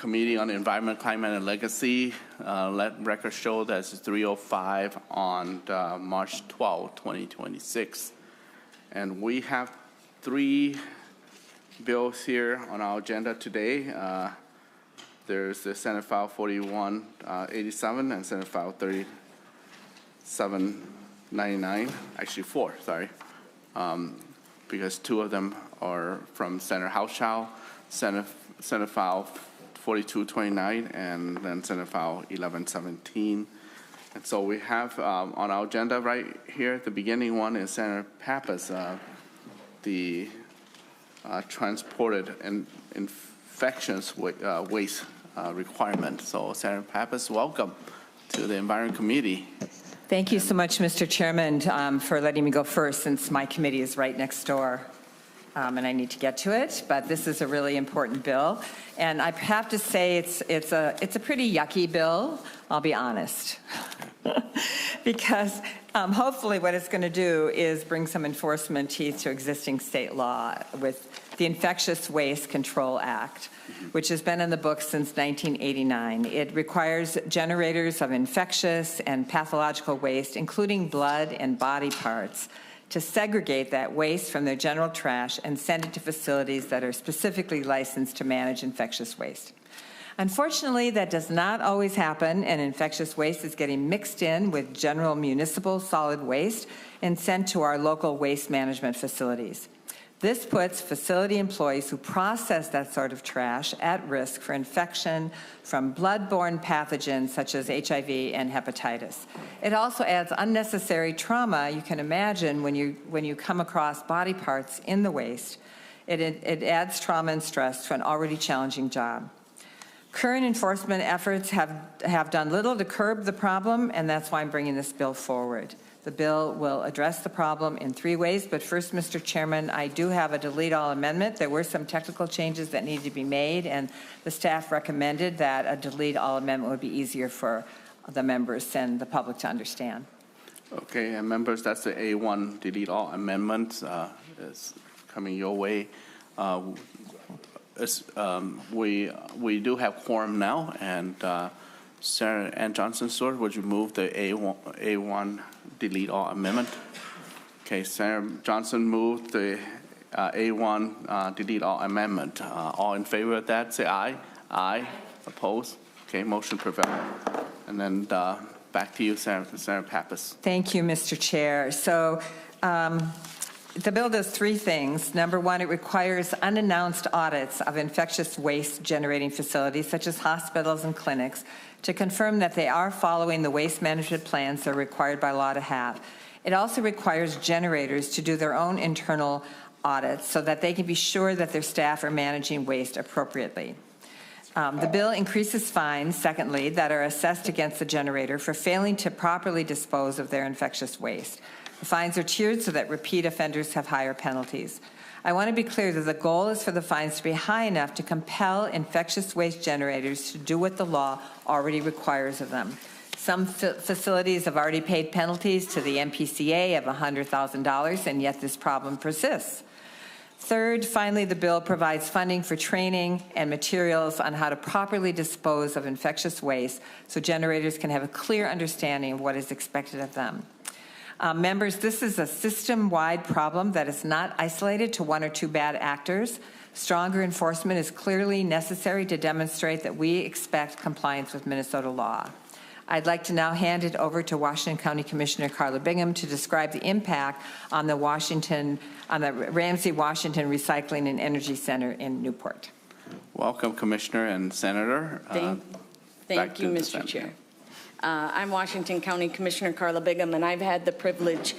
Committee on Environment, Climate, and Legacy. Let record show that it's 3:05 on March 12, 2026. And we have 3 bills here on our agenda today. There's the Senate File 4187 and Senate File 3799, actually 4, sorry, because 2 of them are from Senator Hauschild, Senate File 4229, and then Senate File 1117. And so we have on our agenda right here, the beginning one is Senator Pappas, the transported and infectious waste requirement. So Senator Pappas, welcome to the Environment Committee. Thank you so much, Mr. Chairman, for letting me go first, since my committee is right next door. And I need to get to it, but this is a really important bill. And I have to say it's a pretty yucky bill, I'll be honest. Because hopefully what it's going to do is bring some enforcement teeth to existing state law with the Infectious Waste Control Act, which has been in the books since 1989. It requires generators of infectious and pathological waste, including blood and body parts, to segregate that waste from their general trash and send it to facilities that are specifically licensed to manage infectious waste. Unfortunately, that does not always happen, and infectious waste is getting mixed in with general municipal solid waste and sent to our local waste management facilities. This puts facility employees who process that sort of trash at risk for infection from bloodborne pathogens such as HIV and hepatitis. It also adds unnecessary trauma, you can imagine, when you come across body parts in the waste. It adds trauma and stress to an already challenging job. Current enforcement efforts have done little to curb the problem, and that's why I'm bringing this bill forward. The bill will address the problem in 3 ways, but first, Mr. Chairman, I do have a delete all amendment. There were some technical changes that needed to be made, and the staff recommended that a delete all amendment would be easier for the members and the public to understand. Okay, and members, that's the A1 delete all amendment is coming your way. We do have quorum now, and Senator Ann Johnson, sir, would you move the A1 delete all amendment? Okay, Senator Johnson moved the A1 delete all amendment. All in favor of that, say aye. Aye. Opposed? Okay, motion prevailed. And then back to you, Senator Pappas. Thank you, Mr. Chair. So the bill does 3 things. Number 1, it requires unannounced audits of infectious waste generating facilities such as hospitals and clinics to confirm that they are following the waste management plans they're required by law to have. It also requires generators to do their own internal audits so that they can be sure that their staff are managing waste appropriately. The bill increases fines, secondly, that are assessed against the generator for failing to properly dispose of their infectious waste. The fines are tiered so that repeat offenders have higher penalties. I want to be clear that the goal is for the fines to be high enough to compel infectious waste generators to do what the law already requires of them. Some facilities have already paid penalties to the MPCA of $100,000, and yet this problem persists. Third, finally, the bill provides funding for training and materials on how to properly dispose of infectious waste so generators can have a clear understanding of what is expected of them. Members, this is a system-wide problem that is not isolated to 1 or 2 bad actors. Stronger enforcement is clearly necessary to demonstrate that we expect compliance with Minnesota law. I'd like to now hand it over to Washington County Commissioner Carla Bingham to describe the impact on the Ramsey Washington Recycling and Energy Center in Newport. Welcome, Commissioner and Senator. Thank you, Mr. Chair. I'm Washington County Commissioner Carla Bingham, and I've had the privilege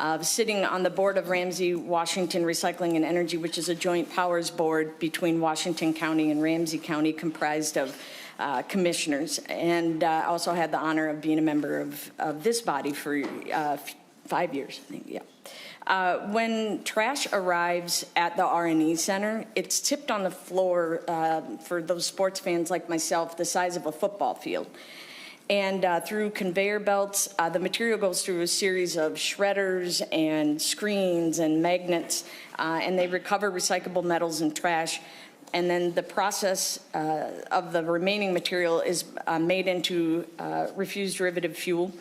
of sitting on the board of Ramsey Washington Recycling and Energy, which is a joint powers board between Washington County and Ramsey County, comprised of commissioners, and also had the honor of being a member of this body for 5 years, I think, yeah. When trash arrives at the R&E Center, it's tipped on the floor, for those sports fans like myself, the size of a football field. And through conveyor belts, the material goes through a series of shredders and screens and magnets, and they recover recyclable metals and trash and then the process of the remaining material is made into refused derivative fuel,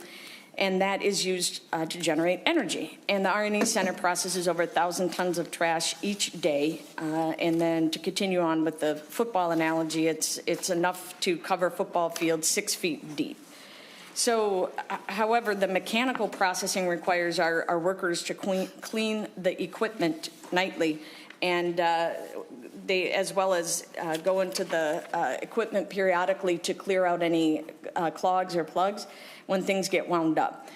and that is used to generate energy. And the R&E Center processes over 1,000 tons of trash each day. And then to continue on with the football analogy, it's enough to cover football fields 6 feet deep. So, however, the mechanical processing requires our workers to clean the equipment nightly, and they, as well as go into the equipment periodically to clear out any clogs or plugs when things get wound up.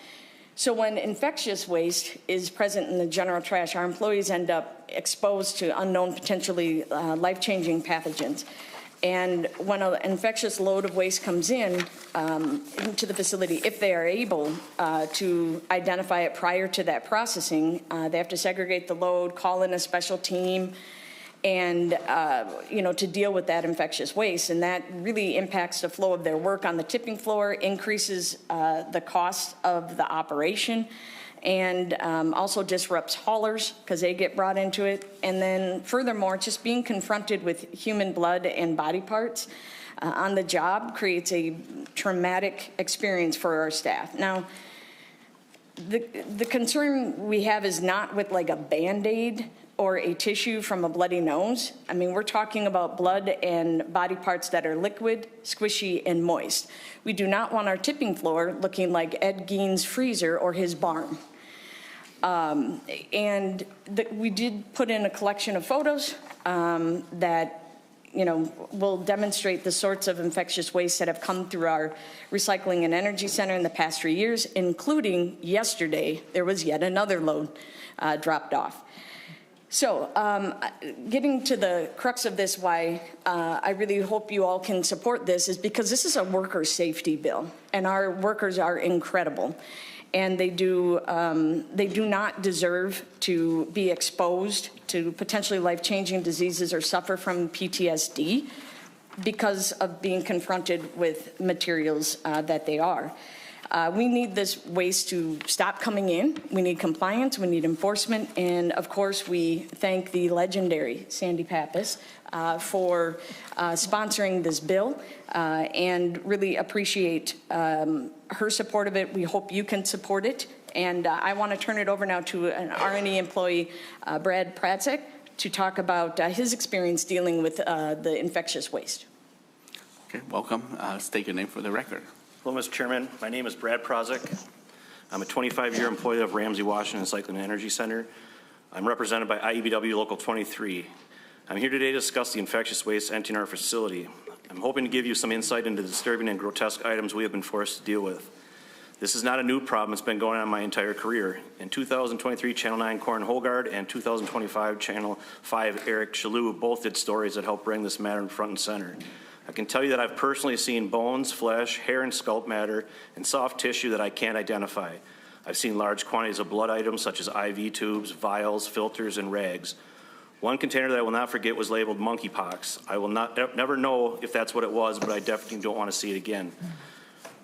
So when infectious waste is present in the general trash, our employees end up exposed to unknown, potentially life-changing pathogens. And when an infectious load of waste comes in into the facility, if they are able to identify it prior to that processing, they have to segregate the load, call in a special team, and to deal with that infectious waste. And that really impacts the flow of their work on the tipping floor, increases the cost of the operation, and also disrupts haulers because they get brought into it. And then furthermore, just being confronted with human blood and body parts on the job creates a traumatic experience for our staff. Now, the concern we have is not with like a Band-Aid or a tissue from a bloody nose. I mean, we're talking about blood and body parts that are liquid, squishy, and moist. We do not want our tipping floor looking like Ed Gein's freezer or his barn. We did put in a collection of photos that will demonstrate the sorts of infectious waste that have come through our Recycling and Energy Center in the past 3 years, including yesterday, there was yet another load dropped off. So getting to the crux of this, why I really hope you all can support this, is because this is a worker safety bill, and our workers are incredible. And they do not deserve to be exposed to potentially life-changing diseases or suffer from PTSD because of being confronted with materials that they are. We need this waste to stop coming in. We need compliance, we need enforcement, and of course we thank the legendary Sandy Pappas for sponsoring this bill and really appreciate her support of it. We hope you can support it. And I want to turn it over now to an R&E employee, Brad Pratzek, to talk about his experience dealing with the infectious waste. Okay, welcome. State your name for the record. Hello, Mr. Chairman. My name is Brad Pratzek. I'm a 25-year employee of Ramsey, Washington Recycling and Energy Center. I'm represented by IEBW Local 23. I'm here today to discuss the infectious waste entering our facility. I'm hoping to give you some insight into the disturbing and grotesque items we have been forced to deal with. This is not a new problem. It's been going on my entire career. In 2023, Channel 9 Corin Hogard and 2025, Channel 5 Eric Chaloux both did stories that helped bring this matter in front and center. I can tell you that I've personally seen bones, flesh, hair and scalp matter, and soft tissue that I can't identify. I've seen large quantities of blood items such as IV tubes, vials, filters, and rags. One container that I will not forget was labeled monkeypox. I will never know if that's what it was, but I definitely don't want to see it again.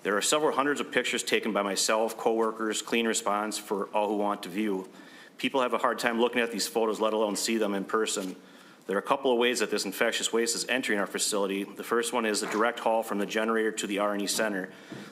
There are several hundreds of pictures taken by myself, coworkers, Clean Response, for all who want to view. People have a hard time looking at these photos, let alone see them in person. There are a couple of ways that this infectious waste is entering our facility. The first one is the direct haul from the generator to the R&E Center.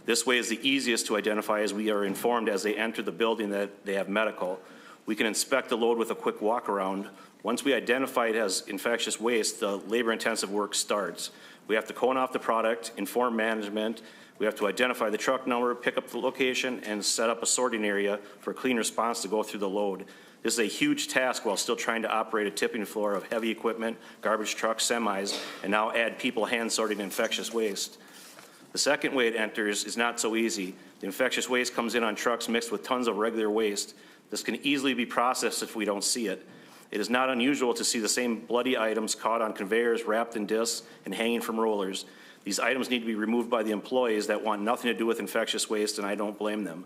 This way is the easiest to identify, as we are informed as they enter the building that they have medical. We can inspect the load with a quick walk around. Once we identify it as infectious waste, the labor-intensive work starts. We have to cone off the product, inform management. We have to identify the truck number, pick up the location, and set up a sorting area for Clean Response to go through the load. This is a huge task while still trying to operate a tipping floor of heavy equipment, garbage trucks, semis, and now add people hand sorting infectious waste. The second way it enters is not so easy. The infectious waste comes in on trucks mixed with tons of regular waste. This can easily be processed if we don't see it. It is not unusual to see the same bloody items caught on conveyors, wrapped in discs, and hanging from rollers. These items need to be removed by the employees that want nothing to do with infectious waste, and I don't blame them.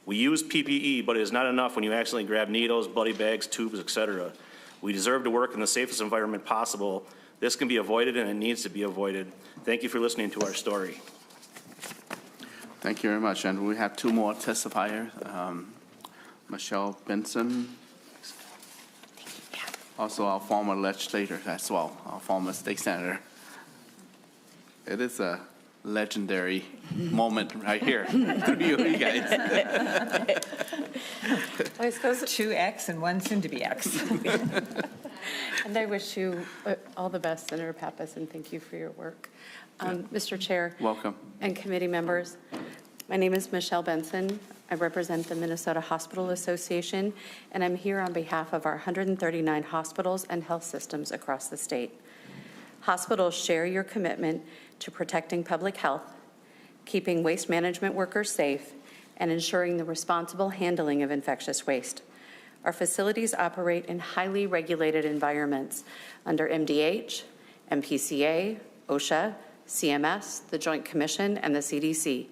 We use PPE, but it is not enough when you accidentally grab needles, bloody bags, tubes, etc. We deserve to work in the safest environment possible. This can be avoided, and it needs to be avoided. Thank you for listening to our story. Thank you very much. And we have two more testifiers. Michelle Benson. also our former legislator as well, our former state senator. It is a legendary moment right here through you guys. I suppose, 2X and one soon-to-be X. and I wish you all the best, Senator Pappas, and thank you for your work. Mr. Chair. Welcome. And committee members, my name is Michelle Benson. I represent the Minnesota Hospital Association, and I'm here on behalf of our 139 hospitals and health systems across the state. Hospitals share your commitment to protecting public health, keeping waste management workers safe, and ensuring the responsible handling of infectious waste. Our facilities operate in highly regulated environments under MDH, MPCA, OSHA, CMS, the Joint Commission, and the CDC.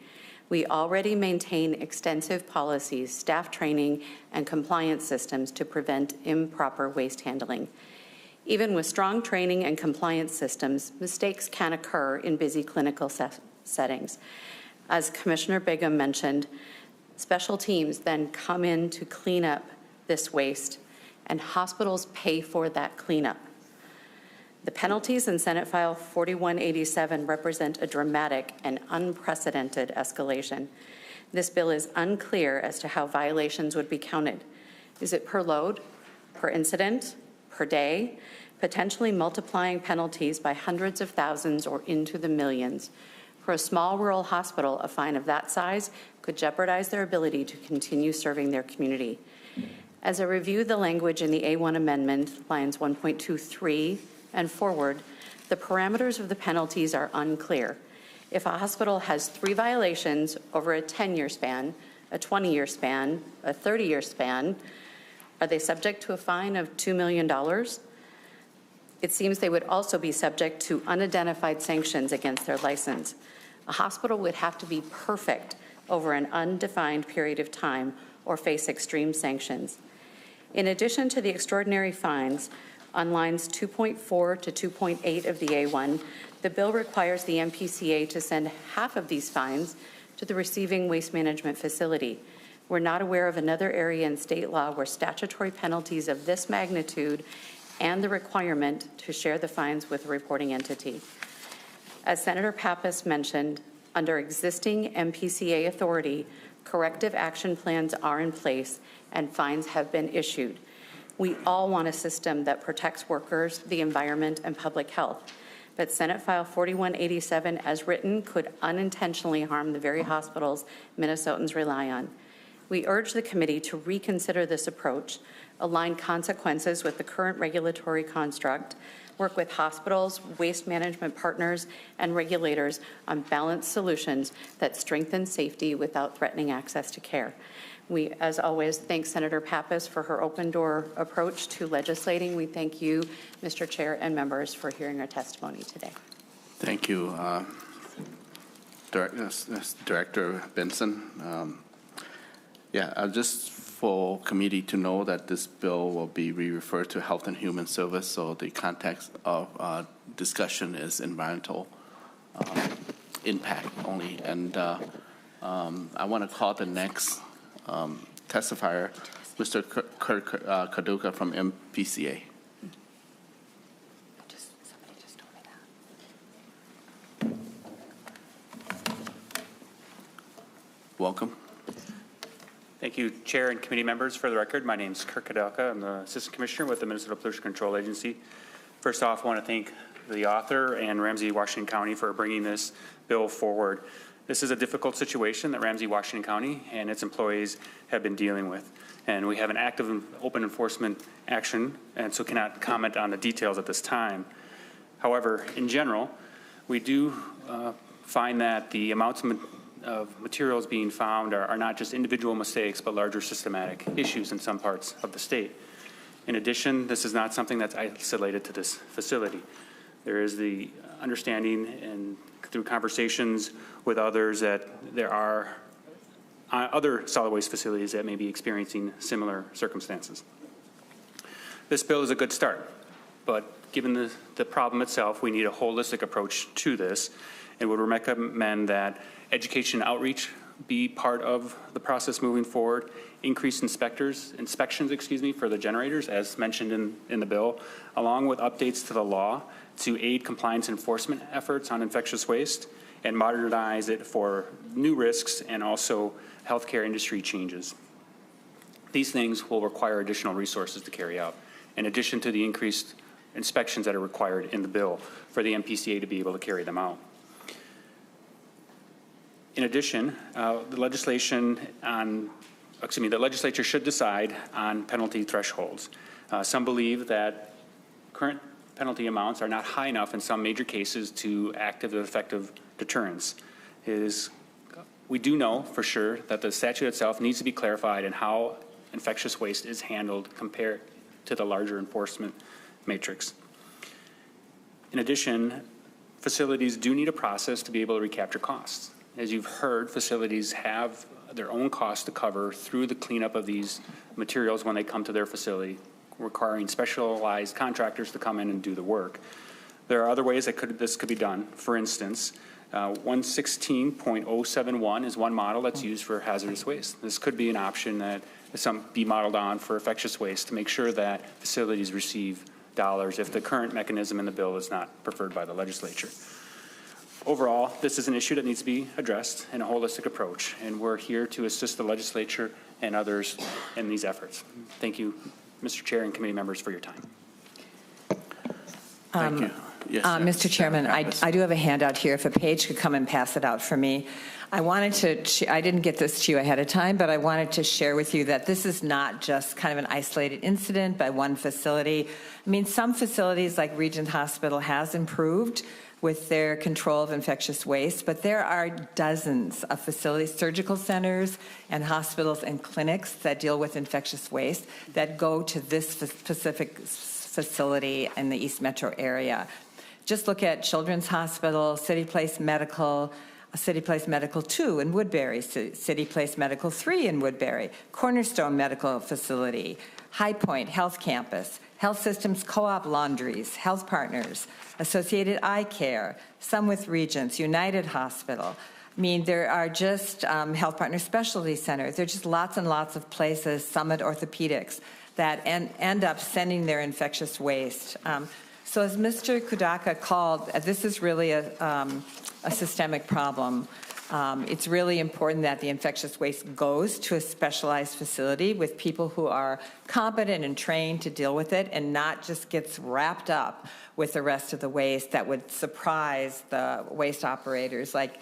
We already maintain extensive policies, staff training, and compliance systems to prevent improper waste handling. Even with strong training and compliance systems, mistakes can occur in busy clinical settings. As Commissioner Bigham mentioned, special teams then come in to clean up this waste, and hospitals pay for that cleanup. The penalties in Senate File 4187 represent a dramatic and unprecedented escalation. This bill is unclear as to how violations would be counted. Is it per load, per incident, per day, potentially multiplying penalties by hundreds of thousands or into the millions? For a small rural hospital, a fine of that size could jeopardize their ability to continue serving their community. As I review the language in the A1 amendment, lines 1.23 and forward, the parameters of the penalties are unclear. If a hospital has 3 violations over a 10-year span, a 20-year span, a 30-year span, are they subject to a fine of $2 million? It seems they would also be subject to unidentified sanctions against their license. A hospital would have to be perfect over an undefined period of time or face extreme sanctions. In addition to the extraordinary fines, on lines 2.4 to 2.8 of the A1, the bill requires the MPCA to send half of these fines to the receiving waste management facility. We're not aware of another area in state law where statutory penalties of this magnitude and the requirement to share the fines with a reporting entity. As Senator Pappas mentioned, under existing MPCA authority, corrective action plans are in place and fines have been issued. We all want a system that protects workers, the environment, and public health. But Senate File 4187, as written, could unintentionally harm the very hospitals Minnesotans rely on. We urge the committee to reconsider this approach, align consequences with the current regulatory construct, work with hospitals, waste management partners, and regulators on balanced solutions that strengthen safety without threatening access to care. We, as always, thank Senator Pappas for her open-door approach to legislating. We thank you, Mr. Chair, and members for hearing our testimony today. Thank you, Director Benson. Just for committee to know that this bill will be referred to Health and Human Service, so the context of discussion is environmental impact only. And I want to call the next testifier, Mr. Kurt Kaduka from MPCA. Somebody just told me that. Welcome. Thank you, Chair and committee members. For the record, my name is Kurt Kaduka. I'm the Assistant Commissioner with the Minnesota Pollution Control Agency. First off, I want to thank the author and Ramsey Washington County for bringing this bill forward. This is a difficult situation that Ramsey Washington County and its employees have been dealing with. And we have an active open enforcement action, and so cannot comment on the details at this time. However, in general, we do find that the amounts of materials being found are not just individual mistakes, but larger systematic issues in some parts of the state. In addition, this is not something that's isolated to this facility. There is the understanding and through conversations with others that there are other solid waste facilities that may be experiencing similar circumstances. This bill is a good start, but given the problem itself, we need a holistic approach to this, and would recommend that education outreach be part of the process moving forward, increased inspections, for the generators, as mentioned in the bill, along with updates to the law to aid compliance enforcement efforts on infectious waste and modernize it for new risks and also healthcare industry changes. These things will require additional resources to carry out, in addition to the increased inspections that are required in the bill for the MPCA to be able to carry them out. In addition, the legislature should decide on penalty thresholds. Some believe that current penalty amounts are not high enough in some major cases to act as effective deterrence. We do know for sure that the statute itself needs to be clarified in how infectious waste is handled compared to the larger enforcement matrix. In addition, facilities do need a process to be able to recapture costs. As you've heard, facilities have their own costs to cover through the cleanup of these materials when they come to their facility, requiring specialized contractors to come in and do the work. There are other ways that this could be done. For instance, 116.071 is one model that's used for hazardous waste. This could be an option that be modeled on for infectious waste to make sure that facilities receive dollars if the current mechanism in the bill is not preferred by the legislature. Overall, this is an issue that needs to be addressed in a holistic approach, and we're here to assist the legislature and others in these efforts. Thank you, Mr. Chair and committee members, for your time. Thank you. Yes, Mr. Chairman, I do have a handout here. If a page could come and pass it out for me. I didn't get this to you ahead of time, but I wanted to share with you that this is not just kind of an isolated incident by one facility. I mean, some facilities like Regent Hospital has improved with their control of infectious waste, but there are dozens of facilities, surgical centers and hospitals and clinics that deal with infectious waste that go to this specific facility in the East Metro area. Just look at Children's Hospital, City Place Medical, City Place Medical 2 in Woodbury, City Place Medical 3 in Woodbury, Cornerstone Medical Facility, High Point Health Campus, Health Systems Co-op Laundries, Health Partners, Associated Eye Care, some with Regents, United Hospital. I mean, there are just Health Partners Specialty Centers. There are just lots and lots of places, Summit Orthopedics, that end up sending their infectious waste. So as Mr. Kudaka called, this is really a systemic problem. It's really important that the infectious waste goes to a specialized facility with people who are competent and trained to deal with it and not just gets wrapped up with the rest of the waste that would surprise the waste operators like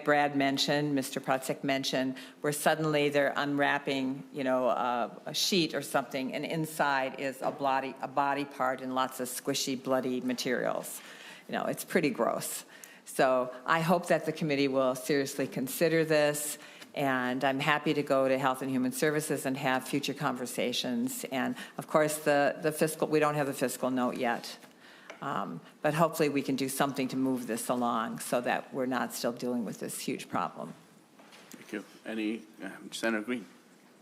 Brad mentioned, Mr. Protzek mentioned, where suddenly they're unwrapping, a sheet or something, and inside is a body part and lots of squishy, bloody materials. It's pretty gross. So I hope that the committee will seriously consider this, and I'm happy to go to Health and Human Services and have future conversations. And of course, we don't have the fiscal note yet. But hopefully we can do something to move this along so that we're not still dealing with this huge problem. Thank you. Senator Green.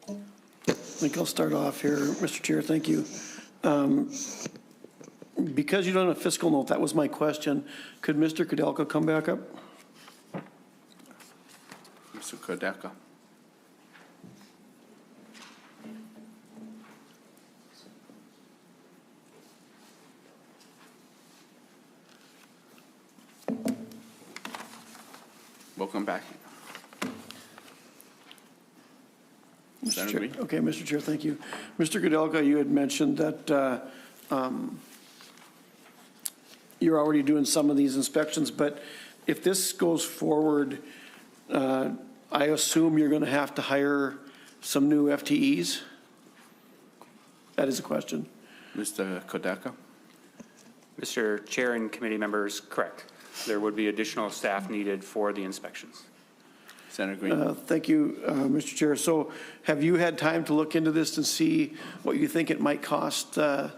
I think I'll start off here, Mr. Chair. Thank you. Because you don't have a fiscal note, that was my question. Could Mr. Kudelka come back up? Mr. Kudelka. Welcome back. Mr. Chair. Okay, Mr. Chair, thank you. Mr. Kudelka, you had mentioned that you're already doing some of these inspections, but if this goes forward, I assume you're going to have to hire some new FTEs? That is a question. Mr. Kudelka. Mr. Chair and committee members, correct. There would be additional staff needed for the inspections. Senator Green. Thank you, Mr. Chair. So have you had time to look into this and see what you think it might cost the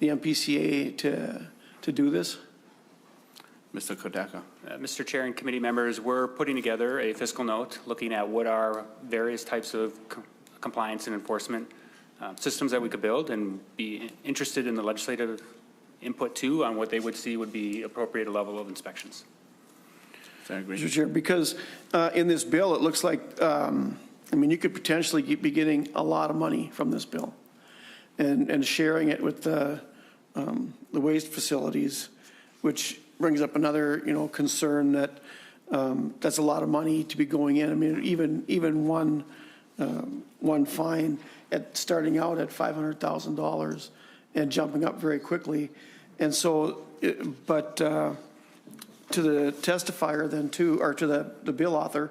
MPCA to do this? Mr. Kudelka. Mr. Chair and committee members, we're putting together a fiscal note looking at what are various types of compliance and enforcement systems that we could build, and be interested in the legislative input too on what they would see would be appropriate level of inspections. Mr. Chair, because in this bill, it looks like I mean, you could potentially be getting a lot of money from this bill and sharing it with the waste facilities, which brings up another, concern that that's a lot of money to be going in. I mean, even one fine starting out at $500,000 and jumping up very quickly. And so, to the testifier then too, or to the bill author,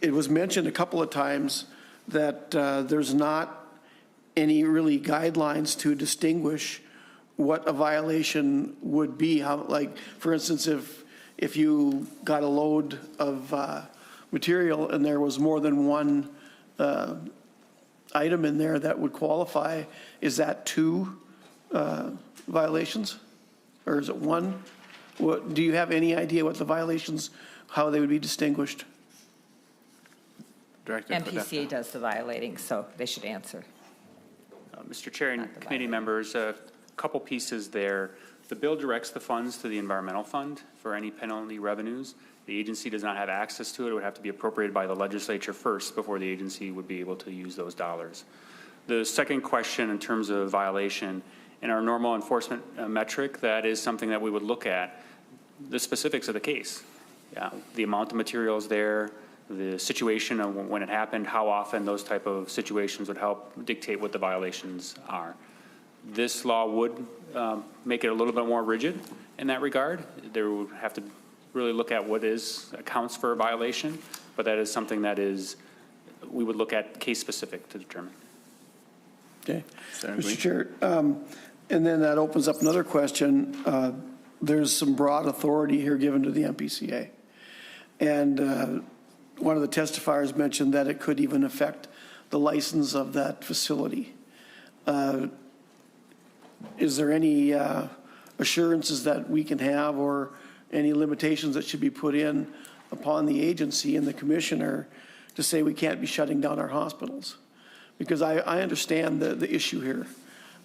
it was mentioned a couple of times that there's not any really guidelines to distinguish what a violation would be. How, like, for instance, if you got a load of material and there was more than one item in there that would qualify, is that 2 violations, or is it 1? What, do you have any idea what the violations, how they would be distinguished? Director MPCA does the violating, so they should answer. Mr. Chair and committee members, a couple pieces there. The bill directs the funds to the environmental fund for any penalty revenues. The agency does not have access to it. It would have to be appropriated by the legislature first before the agency would be able to use those dollars. The second question in terms of violation, in our normal enforcement metric, that is something that we would look at, the specifics of the case. The amount of materials there, the situation of when it happened, how often those type of situations would help dictate what the violations are. This law would make it a little bit more rigid in that regard. There would have to really look at what accounts for a violation, but that is something that we would look at case specific to determine. Okay, Mr. Chair, and then that opens up another question. There's some broad authority here given to the MPCA, and one of the testifiers mentioned that it could even affect the license of that facility. Is there any assurances that we can have, or any limitations that should be put in upon the agency and the commissioner to say we can't be shutting down our hospitals? Because I understand the issue here,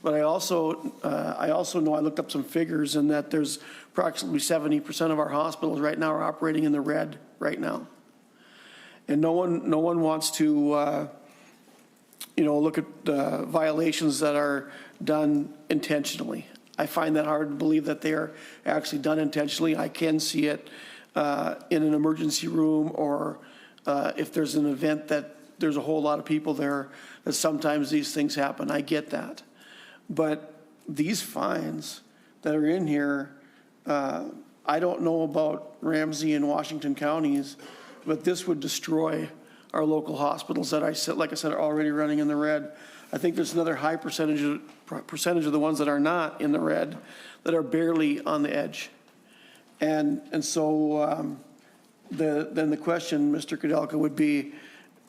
but I also know, I looked up some figures, and that there's approximately 70% of our hospitals right now are operating in the red right now. And no one wants to, look at violations that are done intentionally. I find that hard to believe that they are actually done intentionally. I can see it in an emergency room, or if there's an event that there's a whole lot of people there, that sometimes these things happen. I get that. But these fines that are in here, I don't know about Ramsey and Washington counties, but this would destroy our local hospitals that like I said, are already running in the red. I think there's another high percentage of the ones that are not in the red that are barely on the edge. And so then the question, Mr. Kudelka, would be,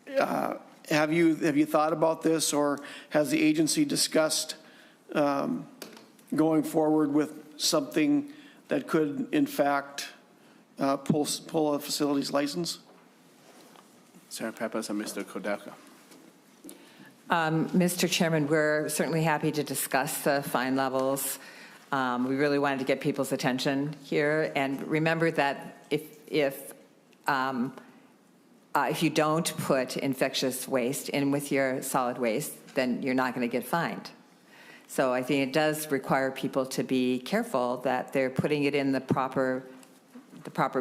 have you thought about this, or has the agency discussed going forward with something that could, in fact, pull a facility's license? Sarah Pappas and Mr. Kudelka. Mr. Chairman, we're certainly happy to discuss the fine levels. We really wanted to get people's attention here, and remember that if you don't put infectious waste in with your solid waste, then you're not going to get fined. So I think it does require people to be careful that they're putting it in the proper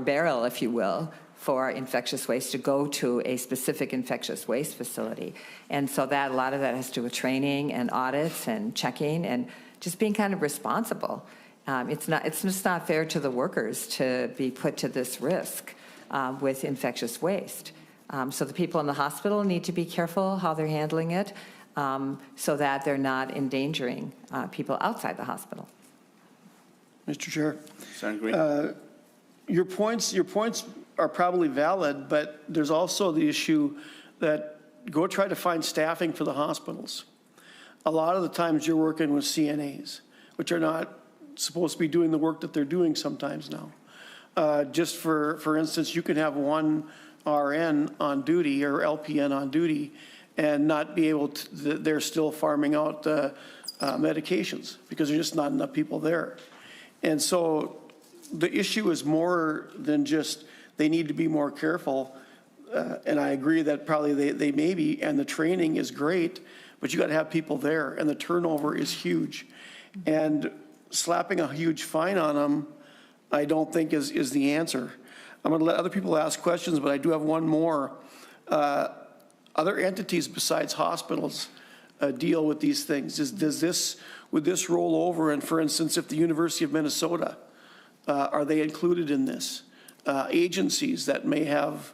barrel, if you will, for infectious waste to go to a specific infectious waste facility. And so a lot of that has to do with training and audits and checking and just being kind of responsible. It's just not fair to the workers to be put to this risk with infectious waste. So the people in the hospital need to be careful how they're handling it, so that they're not endangering people outside the hospital. Mr. Chair, Senator Green. Your points are probably valid, but there's also the issue that go try to find staffing for the hospitals. A lot of the times you're working with CNAs, which are not supposed to be doing the work that they're doing sometimes now. Just for instance, you can have one RN on duty or LPN on duty and not be able to, they're still farming out medications because there's just not enough people there. And so the issue is more than just they need to be more careful. And I agree that probably they may be, and the training is great, but you got to have people there, and the turnover is huge. And slapping a huge fine on them, I don't think is the answer. I'm going to let other people ask questions, but I do have one more. Other entities besides hospitals deal with these things. Would this roll over? And for instance, if the University of Minnesota, are they included in this? Agencies that may have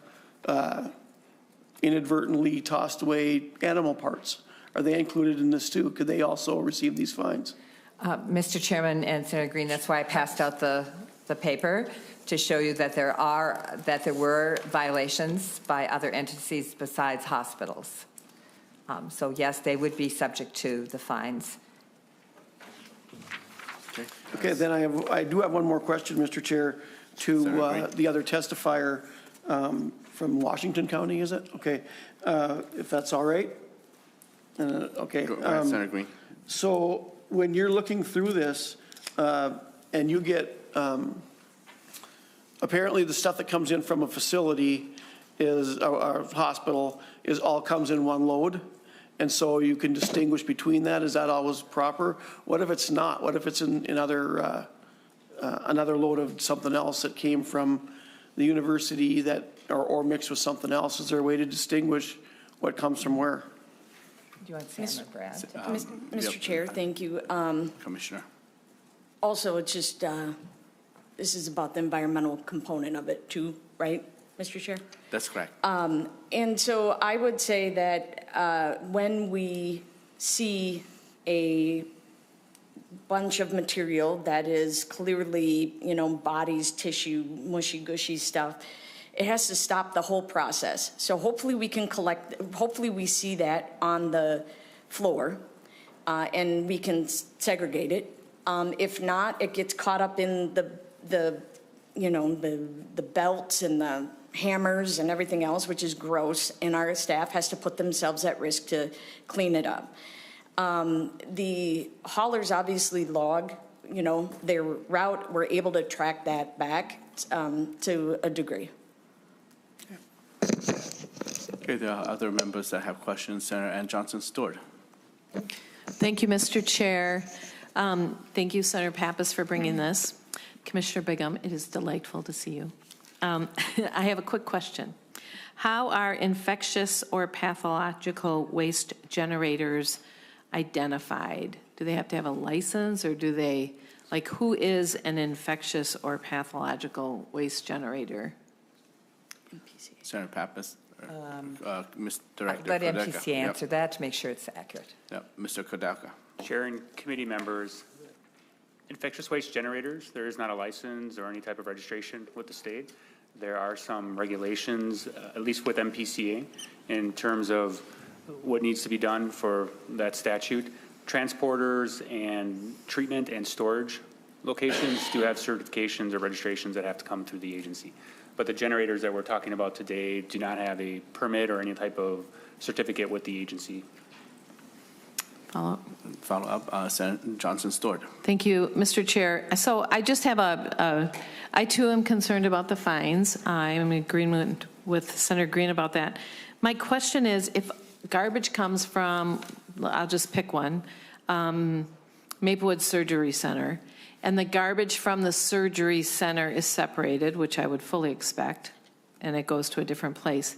inadvertently tossed away animal parts, are they included in this too? Could they also receive these fines? Mr. Chairman and Senator Green, that's why I passed out the paper to show you that there were violations by other entities besides hospitals. So yes, they would be subject to the fines. Okay, then I do have one more question, Mr. Chair, to the other testifier from Washington County, is it? Okay, if that's all right. Okay. Go ahead, Senator Green. So when you're looking through this and you get, apparently the stuff that comes in from a facility is, or hospital, comes in one load. And so you can distinguish between that. Is that always proper? What if it's not? What if it's in another load of something else that came from the university that, or mixed with something else? Is there a way to distinguish what comes from where? Do you want Sam or Brad? Mr. Chair, thank you. Commissioner. Also, it's just, this is about the environmental component of it too, right, Mr. Chair? That's correct. And so I would say that when we see a bunch of material that is clearly, bodies, tissue, mushy gushy stuff, it has to stop the whole process. So hopefully we can hopefully we see that on the floor and we can segregate it. If not, it gets caught up in the belts and the hammers and everything else, which is gross, and our staff has to put themselves at risk to clean it up. The haulers obviously log, their route. We're able to track that back to a degree. Okay, there are other members that have questions. Senator Ann Johnson-Stewart. Thank you, Mr. Chair. Thank you, Senator Pappas, for bringing this. Commissioner Bigham, it is delightful to see you. I have a quick question. How are infectious or pathological waste generators identified? Do they have to have a license, or do they, who is an infectious or pathological waste generator? Senator Pappas, Ms. Director. Let Kodaka. MPCA answer that to make sure it's accurate. Yep, Mr. Kodaka. Chair and committee members, infectious waste generators, there is not a license or any type of registration with the state. There are some regulations, at least with MPCA, in terms of what needs to be done for that statute. Transporters and treatment and storage locations do have certifications or registrations that have to come through the agency. But the generators that we're talking about today do not have a permit or any type of certificate with the agency. Follow up, Senator Johnson-Stewart. Thank you, Mr. Chair. So I just have I too am concerned about the fines. I am in agreement with Senator Green about that. My question is, if garbage comes from, I'll just pick one, Maplewood Surgery Center, and the garbage from the surgery center is separated, which I would fully expect, and it goes to a different place.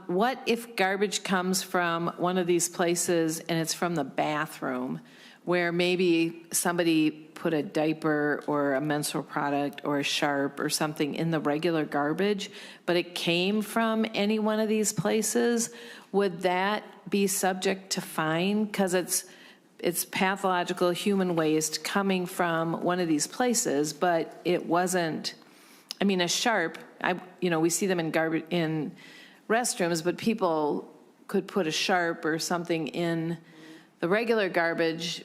What if garbage comes from one of these places and it's from the bathroom, where maybe somebody put a diaper or a menstrual product or a Sharp or something in the regular garbage, but it came from any one of these places? Would that be subject to fine? Because it's pathological human waste coming from one of these places, but it wasn't, a Sharp, we see them in garbage, in restrooms, but people could put a Sharp or something in the regular garbage.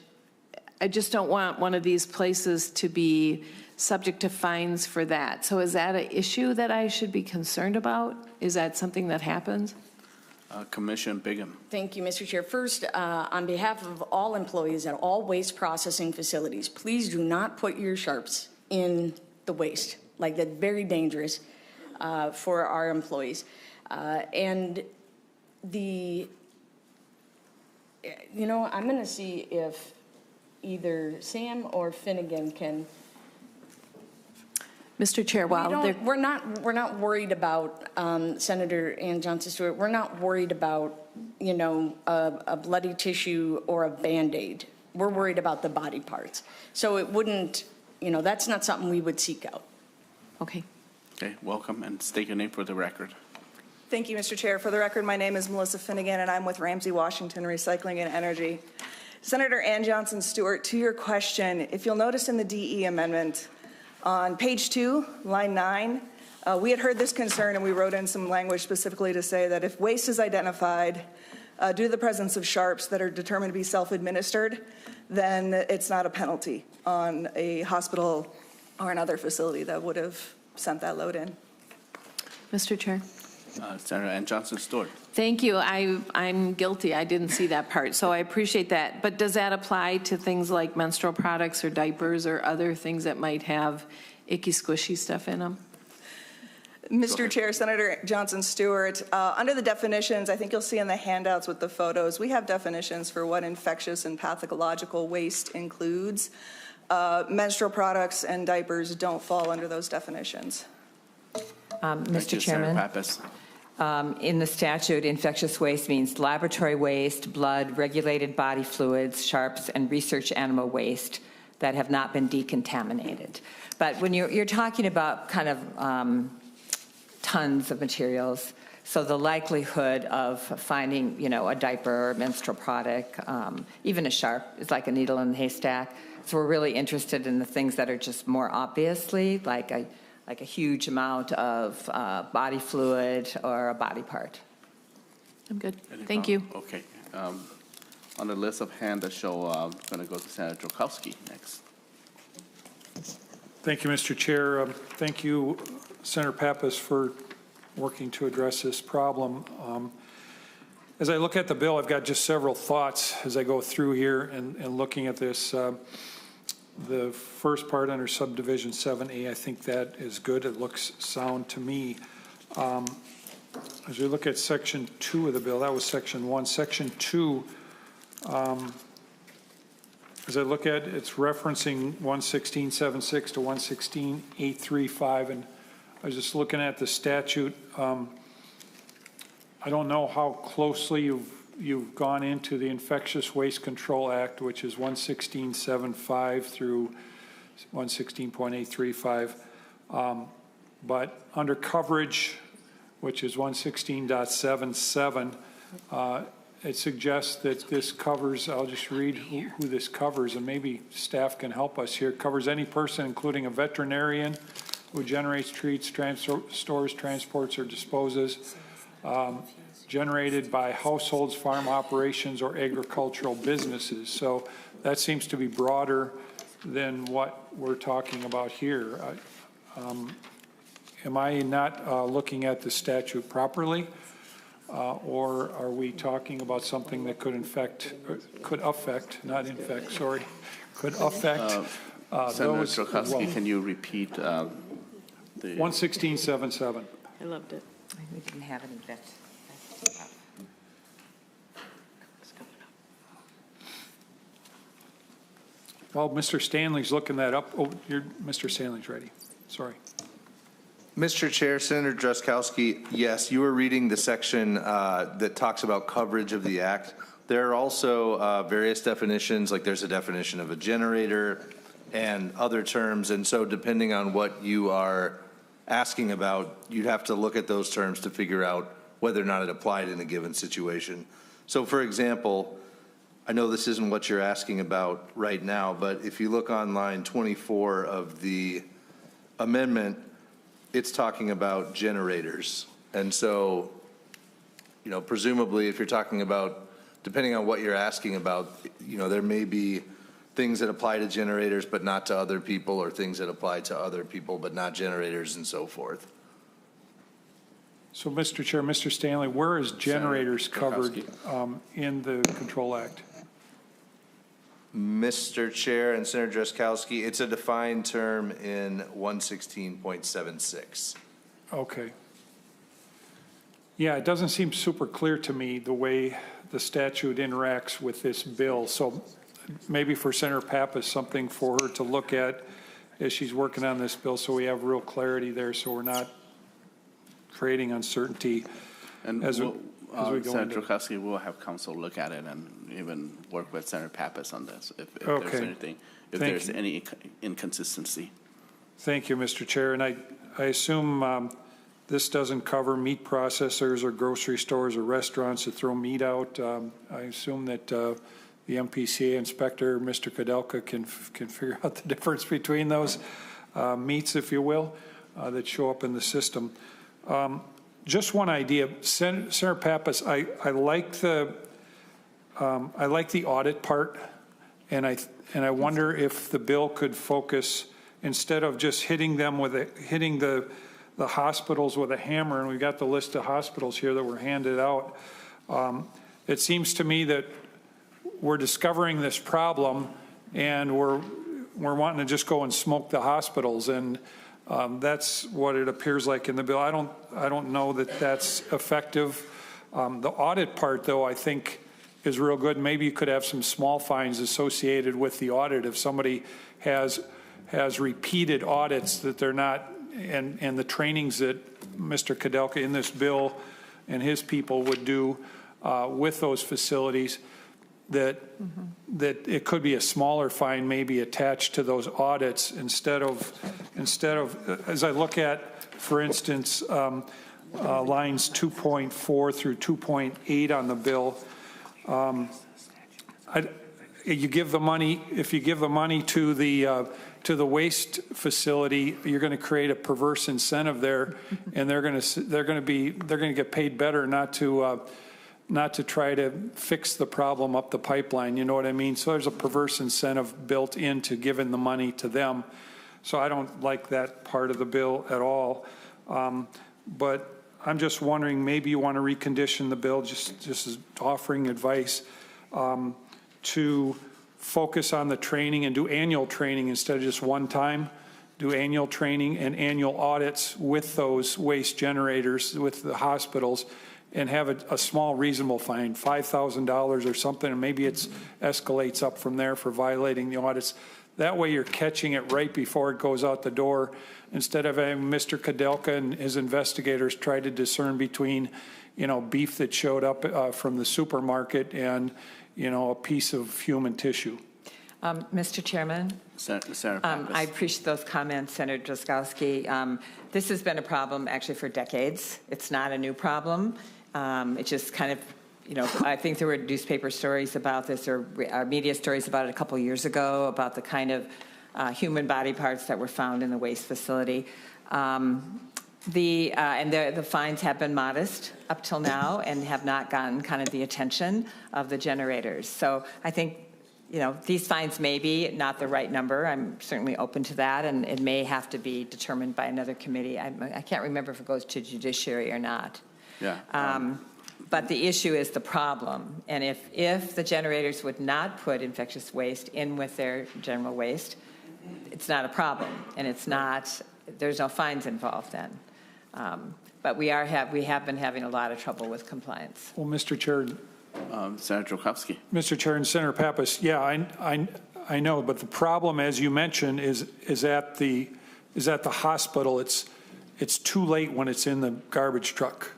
I just don't want one of these places to be subject to fines for that. So is that an issue that I should be concerned about? Is that something that happens? Commissioner Bigham. Thank you, Mr. Chair. First, on behalf of all employees at all waste processing facilities, please do not put your Sharps in the waste. That's very dangerous for our employees. And the, I'm going to see if either Sam or Finnegan can. Mr. Chair, We're not worried about, Senator Ann Johnson Stewart, we're not worried about, a bloody tissue or a Band-Aid. We're worried about the body parts. So it wouldn't, that's not something we would seek out. Okay. Okay, welcome, and state your name for the record. Thank you, Mr. Chair. For the record, my name is Melissa Finnegan, and I'm with Ramsey Washington Recycling and Energy. Senator Ann Johnson Stewart, to your question, if you'll notice in the DE amendment, on page 2, line 9, we had heard this concern, and we wrote in some language specifically to say that if waste is identified due to the presence of sharps that are determined to be self-administered, then it's not a penalty on a hospital or another facility that would have sent that load in. Mr. Chair. Senator Ann Johnson Stewart. Thank you. I'm guilty. I didn't see that part, so I appreciate that. But does that apply to things like menstrual products or diapers or other things that might have icky, squishy stuff in them? Mr. Chair, Senator Johnson Stewart, under the definitions, I think you'll see in the handouts with the photos, we have definitions for what infectious and pathological waste includes. Menstrual products and diapers don't fall under those definitions. Mr. Chairman. Senator Pappas. In the statute, infectious waste means laboratory waste, blood, regulated body fluids, sharps, and research animal waste that have not been decontaminated. But when you're talking about kind of tons of materials, so the likelihood of finding, a diaper or menstrual product, even a sharp, is like a needle in a haystack. So we're really interested in the things that are just more obviously like a huge amount of body fluid or a body part. I'm good. Thank you. Okay. On the list of hands that show, I'm going to go to Senator Jokowski next. Thank you, Mr. Chair. Thank you, Senator Pappas, for working to address this problem. As I look at the bill, I've got just several thoughts as I go through here and looking at this. The first part under subdivision 7A, I think that is good. It looks sound to me. As we look at section 2 of the bill, that was section 1. Section 2, as I look at it, it's referencing 116.76 to 116.835, and I was just looking at the statute. I don't know how closely you've gone into the Infectious Waste Control Act, which is 116.75 through 116.835. But under coverage, which is 116.77, it suggests that this covers, I'll just read who this covers, and maybe staff can help us here. It covers any person, including a veterinarian, who generates, treats, stores, transports, or disposes, generated by households, farm operations, or agricultural businesses. So that seems to be broader than what we're talking about here. Am I not looking at the statute properly? Or are we talking about something that could affect, Senator Jokowski, can you repeat the 116.77? I loved it. We didn't have any vet. Well, Mr. Stanley's looking that up. Oh, Mr. Stanley's ready. Sorry. Mr. Chair, Senator Drazkowski, yes, you were reading the section that talks about coverage of the act. There are also various definitions, like there's a definition of a generator and other terms, and so depending on what you are asking about, you'd have to look at those terms to figure out whether or not it applied in a given situation. So for example, I know this isn't what you're asking about right now, but if you look on line 24 of the amendment, it's talking about generators. And so, presumably if you're talking about, depending on what you're asking about, there may be things that apply to generators but not to other people, or things that apply to other people but not generators, and so forth. So, Mr. Chair, Mr. Stanley, where is generators covered in the Control Act? Mr. Chair and Senator Drazkowski, it's a defined term in 116.76. Okay. Yeah, it doesn't seem super clear to me the way the statute interacts with this bill. So maybe for Senator Pappas, something for her to look at as she's working on this bill, so we have real clarity there, so we're not creating uncertainty And as we go Senator into. Trzaskowski will have council look at it and even work with Senator Pappas on this if there's Okay. anything, if Thank there's you. any inconsistency. Thank you, Mr. Chair. And I assume this doesn't cover meat processors or grocery stores or restaurants that throw meat out. I assume that the MPCA inspector, Mr. Kudelka, can figure out the difference between those meats, if you will, that show up in the system. Just one idea, Senator Pappas, I like the audit part, and I wonder if the bill could focus, instead of just hitting the hospitals with a hammer, and we've got the list of hospitals here that were handed out. It seems to me that we're discovering this problem, and we're wanting to just go and smoke the hospitals, and that's what it appears like in the bill. I don't know that that's effective. The audit part, though, I think is real good. Maybe you could have some small fines associated with the audit if somebody has repeated audits that they're not, and the trainings that Mr. Kudelka in this bill and his people would do with those facilities, that it could be a smaller fine maybe attached to those audits instead of as I look at, for instance, lines 2.4 through 2.8 on the bill. You give the money, if you give the money to the waste facility, you're going to create a perverse incentive there, and they're going to get paid better not to try to fix the problem up the pipeline. You know what I mean? So there's a perverse incentive built into giving the money to them. So I don't like that part of the bill at all. But I'm just wondering, maybe you want to recondition the bill, just as offering advice, to focus on the training and do annual training instead of just one time. Do annual training and annual audits with those waste generators, with the hospitals, and have a small reasonable fine, $5,000 or something, and maybe it escalates up from there for violating the audits. That way you're catching it right before it goes out the door, instead of having Mr. Kudelka and his investigators try to discern between, beef that showed up from the supermarket and, a piece of human tissue. Mr. Chairman? Senator Pappas. I appreciate those comments, Senator Trzaskowski. This has been a problem actually for decades. It's not a new problem. It just kind of, I think there were newspaper stories about this or media stories about it a couple years ago about the kind of human body parts that were found in the waste facility. The fines have been modest up till now and have not gotten kind of the attention of the generators. So I think, these fines may be not the right number. I'm certainly open to that, and it may have to be determined by another committee. I can't remember if it goes to judiciary or not. Yeah. But the issue is the problem. And if the generators would not put infectious waste in with their general waste, it's not a problem. And there's no fines involved then. But we have been having a lot of trouble with compliance. Well, Mr. Chair. Senator Trzaskowski. Mr. Chair and Senator Pappas, yeah, I know, but the problem, as you mentioned, is at the hospital. It's too late when it's in the garbage truck,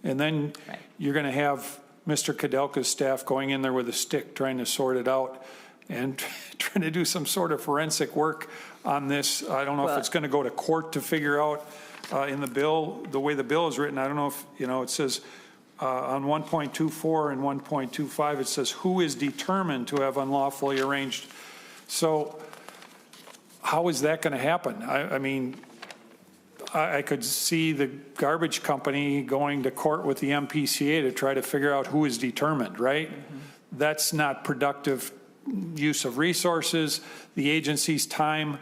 and then you're going to have Mr. Kudelka's staff going in there with a stick trying to sort it out and trying to do some sort of forensic work on this. I don't know if it's going to go to court to figure out in the bill, the way the bill is written. I don't know if it says. On 1.24 and 1.25, it says who is determined to have unlawfully arranged. So how is that going to happen? I mean, I could see the garbage company going to court with the MPCA to try to figure out who is determined, right? Mm-hmm. That's not productive use of resources, the agency's time,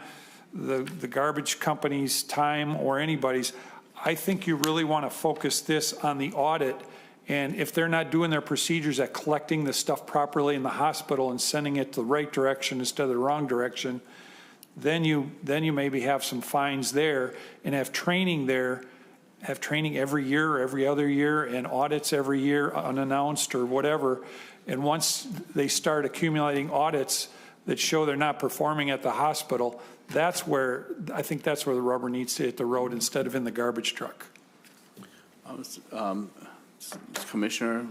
the garbage company's time, or anybody's. I think you really want to focus this on the audit. And if they're not doing their procedures at collecting the stuff properly in the hospital and sending it the right direction instead of the wrong direction, then you maybe have some fines there and have training there have training every year or every other year and audits every year unannounced or whatever. And once they start accumulating audits that show they're not performing at the hospital, I think that's where the rubber needs to hit the road instead of in the garbage truck. Commissioner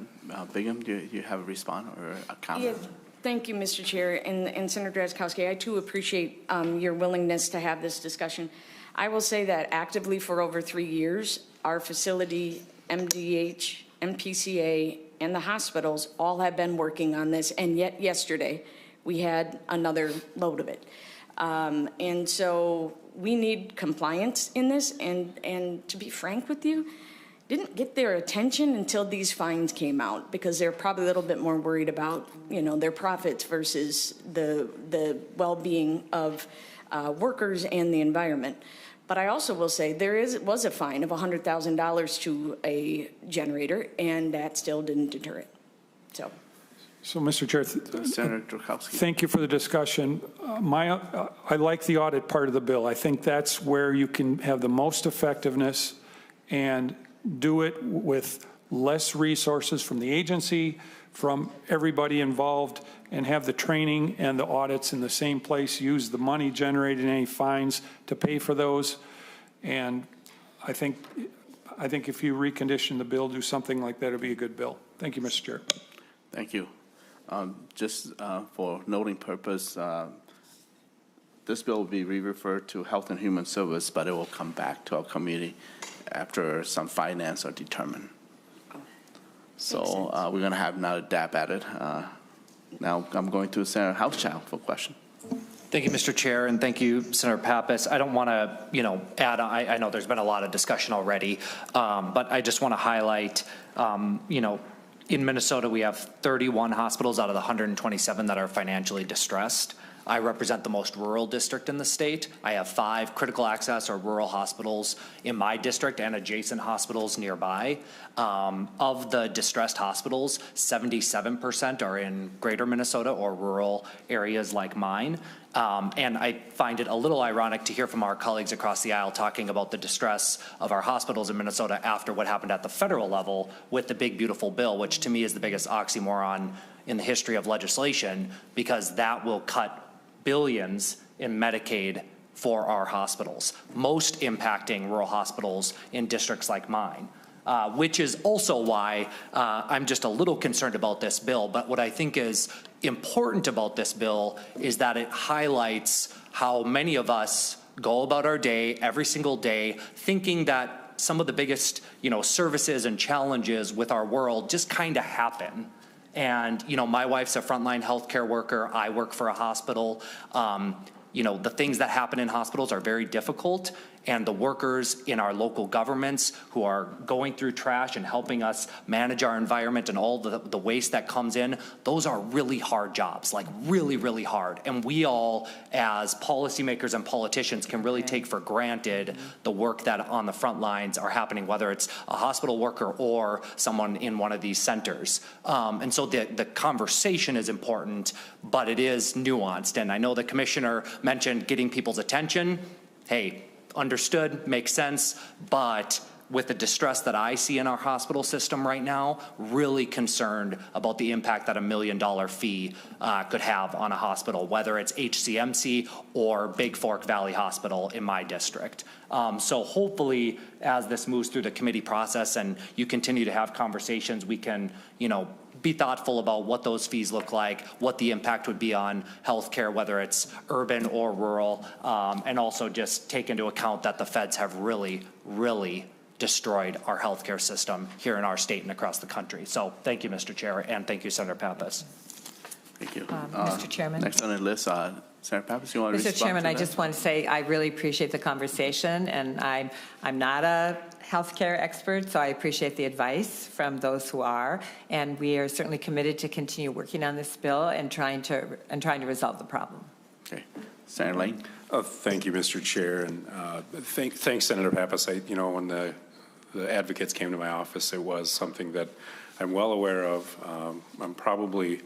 Bingham, do you have a response or a comment? Yeah, thank you, Mr. Chair, and Senator Drazkowski. I too appreciate your willingness to have this discussion. I will say that actively for over 3 years, our facility, MDH, MPCA, and the hospitals all have been working on this, and yet yesterday we had another load of it. And so we need compliance in this, and to be frank with you, didn't get their attention until these fines came out, because they're probably a little bit more worried about, their profits versus the well-being of workers and the environment. But I also will say was a fine of $100,000 to a generator, and that still didn't deter it. So, Mr. Chair, Senator Drazkowski. thank you for the discussion. I like the audit part of the bill. I think that's where you can have the most effectiveness and do it with less resources from the agency, from everybody involved, and have the training and the audits in the same place, use the money generated in any fines to pay for those. And I think if you recondition the bill, do something like that, it'll be a good bill. Thank you, Mr. Chair. Thank you. Just for noting purpose, this bill will be re-referred to Health and Human Service, but it will come back to our committee after some finance are determined. So we're going to have another dab at it. Now I'm going to Senator Hauschild for a question. Thank you, Mr. Chair, and thank you, Senator Pappas. I don't want to, add on. I know there's been a lot of discussion already, but I just want to highlight, in Minnesota, we have 31 hospitals out of the 127 that are financially distressed. I represent the most rural district in the state. I have 5 critical access or rural hospitals in my district and adjacent hospitals nearby. Of the distressed hospitals, 77% are in greater Minnesota or rural areas like mine. And I find it a little ironic to hear from our colleagues across the aisle talking about the distress of our hospitals in Minnesota after what happened at the federal level with the big, beautiful bill, which to me is the biggest oxymoron in the history of legislation, because that will cut billions in Medicaid for our hospitals, most impacting rural hospitals in districts like mine, which is also why I'm just a little concerned about this bill. But what I think is important about this bill is that it highlights how many of us go about our day every single day thinking that some of the biggest, services and challenges with our world just kind of happen. And, my wife's a frontline healthcare worker. I work for a hospital. The things that happen in hospitals are very difficult. And the workers in our local governments who are going through trash and helping us manage our environment and all the waste that comes in, those are really hard jobs, like really, really hard. And we all, as policymakers and politicians, can really take for granted the work that on the front lines are happening, whether it's a hospital worker or someone in one of these centers. And so the conversation is important, but it is nuanced. And I know the commissioner mentioned getting people's attention. Hey, understood, makes sense, but with the distress that I see in our hospital system right now, really concerned about the impact that $1 million fee could have on a hospital, whether it's HCMC or Big Fork Valley Hospital in my district. So hopefully, as this moves through the committee process and you continue to have conversations, we can, be thoughtful about what those fees look like, what the impact would be on healthcare, whether it's urban or rural, and also just take into account that the feds have really, really destroyed our healthcare system here in our state and across the country. So thank you, Mr. Chair, and thank you, Senator Pappas. Thank you. Mr. Chairman. Next on the list, Senator Pappas, you want to respond Mr. Chairman, to I that? just want to say I really appreciate the conversation, and I'm not a healthcare expert, so I appreciate the advice from those who are, and we are certainly committed to continue working on this bill and trying to resolve the problem. Okay. Senator Lane. Thank you, Mr. Chair, and thanks, Senator Pappas. When the advocates came to my office, it was something that I'm well aware of. I'm probably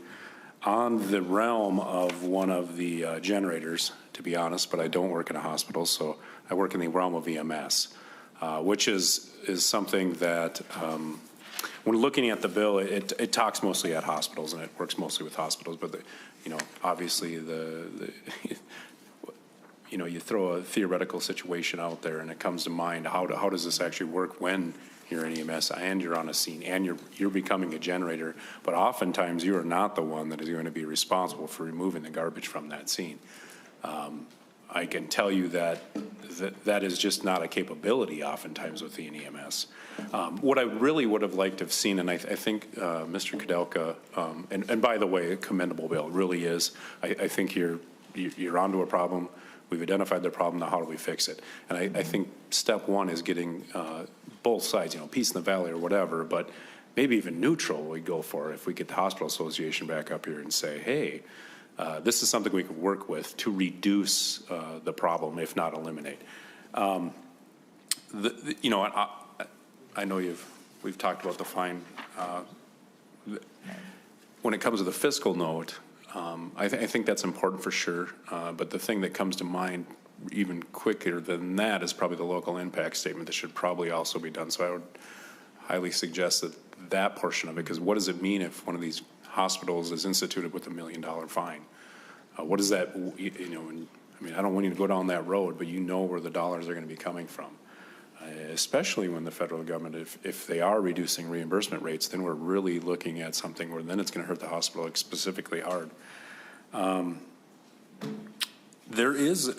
on the realm of one of the generators, to be honest, but I don't work in a hospital, so I work in the realm of EMS. which is something that when looking at the bill, it talks mostly at hospitals and it works mostly with hospitals, but obviously you throw a theoretical situation out there and it comes to mind, how does this actually work when you're an EMS and you're on a scene and you're becoming a generator, but oftentimes you are not the one that is going to be responsible for removing the garbage from that scene. I can tell you that is just not a capability oftentimes within EMS. What I really would have liked to have seen, and I think Mr. Kudelka, and by the way, a commendable bill, it really is. I think you're onto a problem. We've identified the problem, now how do we fix it? And I think step one is getting both sides, peace in the valley or whatever, but maybe even neutral we go for if we get the hospital association back up here and say, hey, this is something we could work with to reduce the problem, if not eliminate. I know we've talked about the fine. When it comes to the fiscal note, I think that's important for sure. But the thing that comes to mind even quicker than that is probably the local impact statement that should probably also be done. So I would highly suggest that portion of it, because what does it mean if one of these hospitals is instituted with $1 million fine? What does that, I don't want you to go down that road, but where the dollars are going to be coming from. Especially when the federal government, if they are reducing reimbursement rates, then we're really looking at something where then it's going to hurt the hospital specifically hard. There is,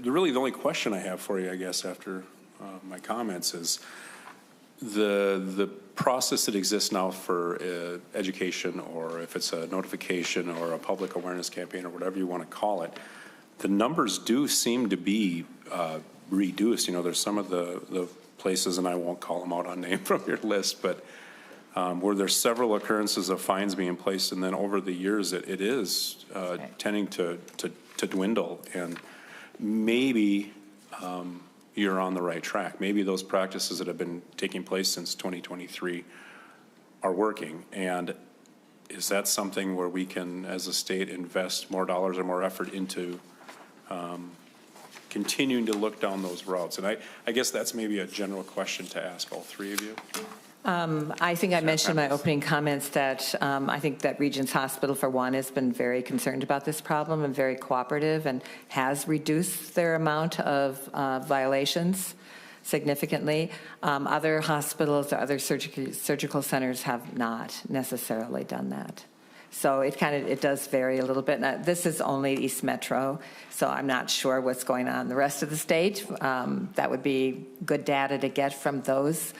really the only question I have for you, I guess, after my comments is the process that exists now for education, or if it's a notification or a public awareness campaign or whatever you want to call it, the numbers do seem to be reduced. There's some of the places, and I won't call them out on name from your list, but where there's several occurrences of fines being placed, and then over the years it is tending to dwindle, and maybe you're on the right track. Maybe those practices that have been taking place since 2023 are working, and is that something where we can, as a state, invest more dollars or more effort into continuing to look down those routes? And I guess that's maybe a general question to ask all three of you. I think I mentioned in my opening comments that I think that Regents Hospital, for one, has been very concerned about this problem and very cooperative and has reduced their amount of violations significantly. Other hospitals or other surgical centers have not necessarily done that. So it does vary a little bit. Now, this is only East Metro, so I'm not sure what's going on in the rest of the state. That would be good data to get from those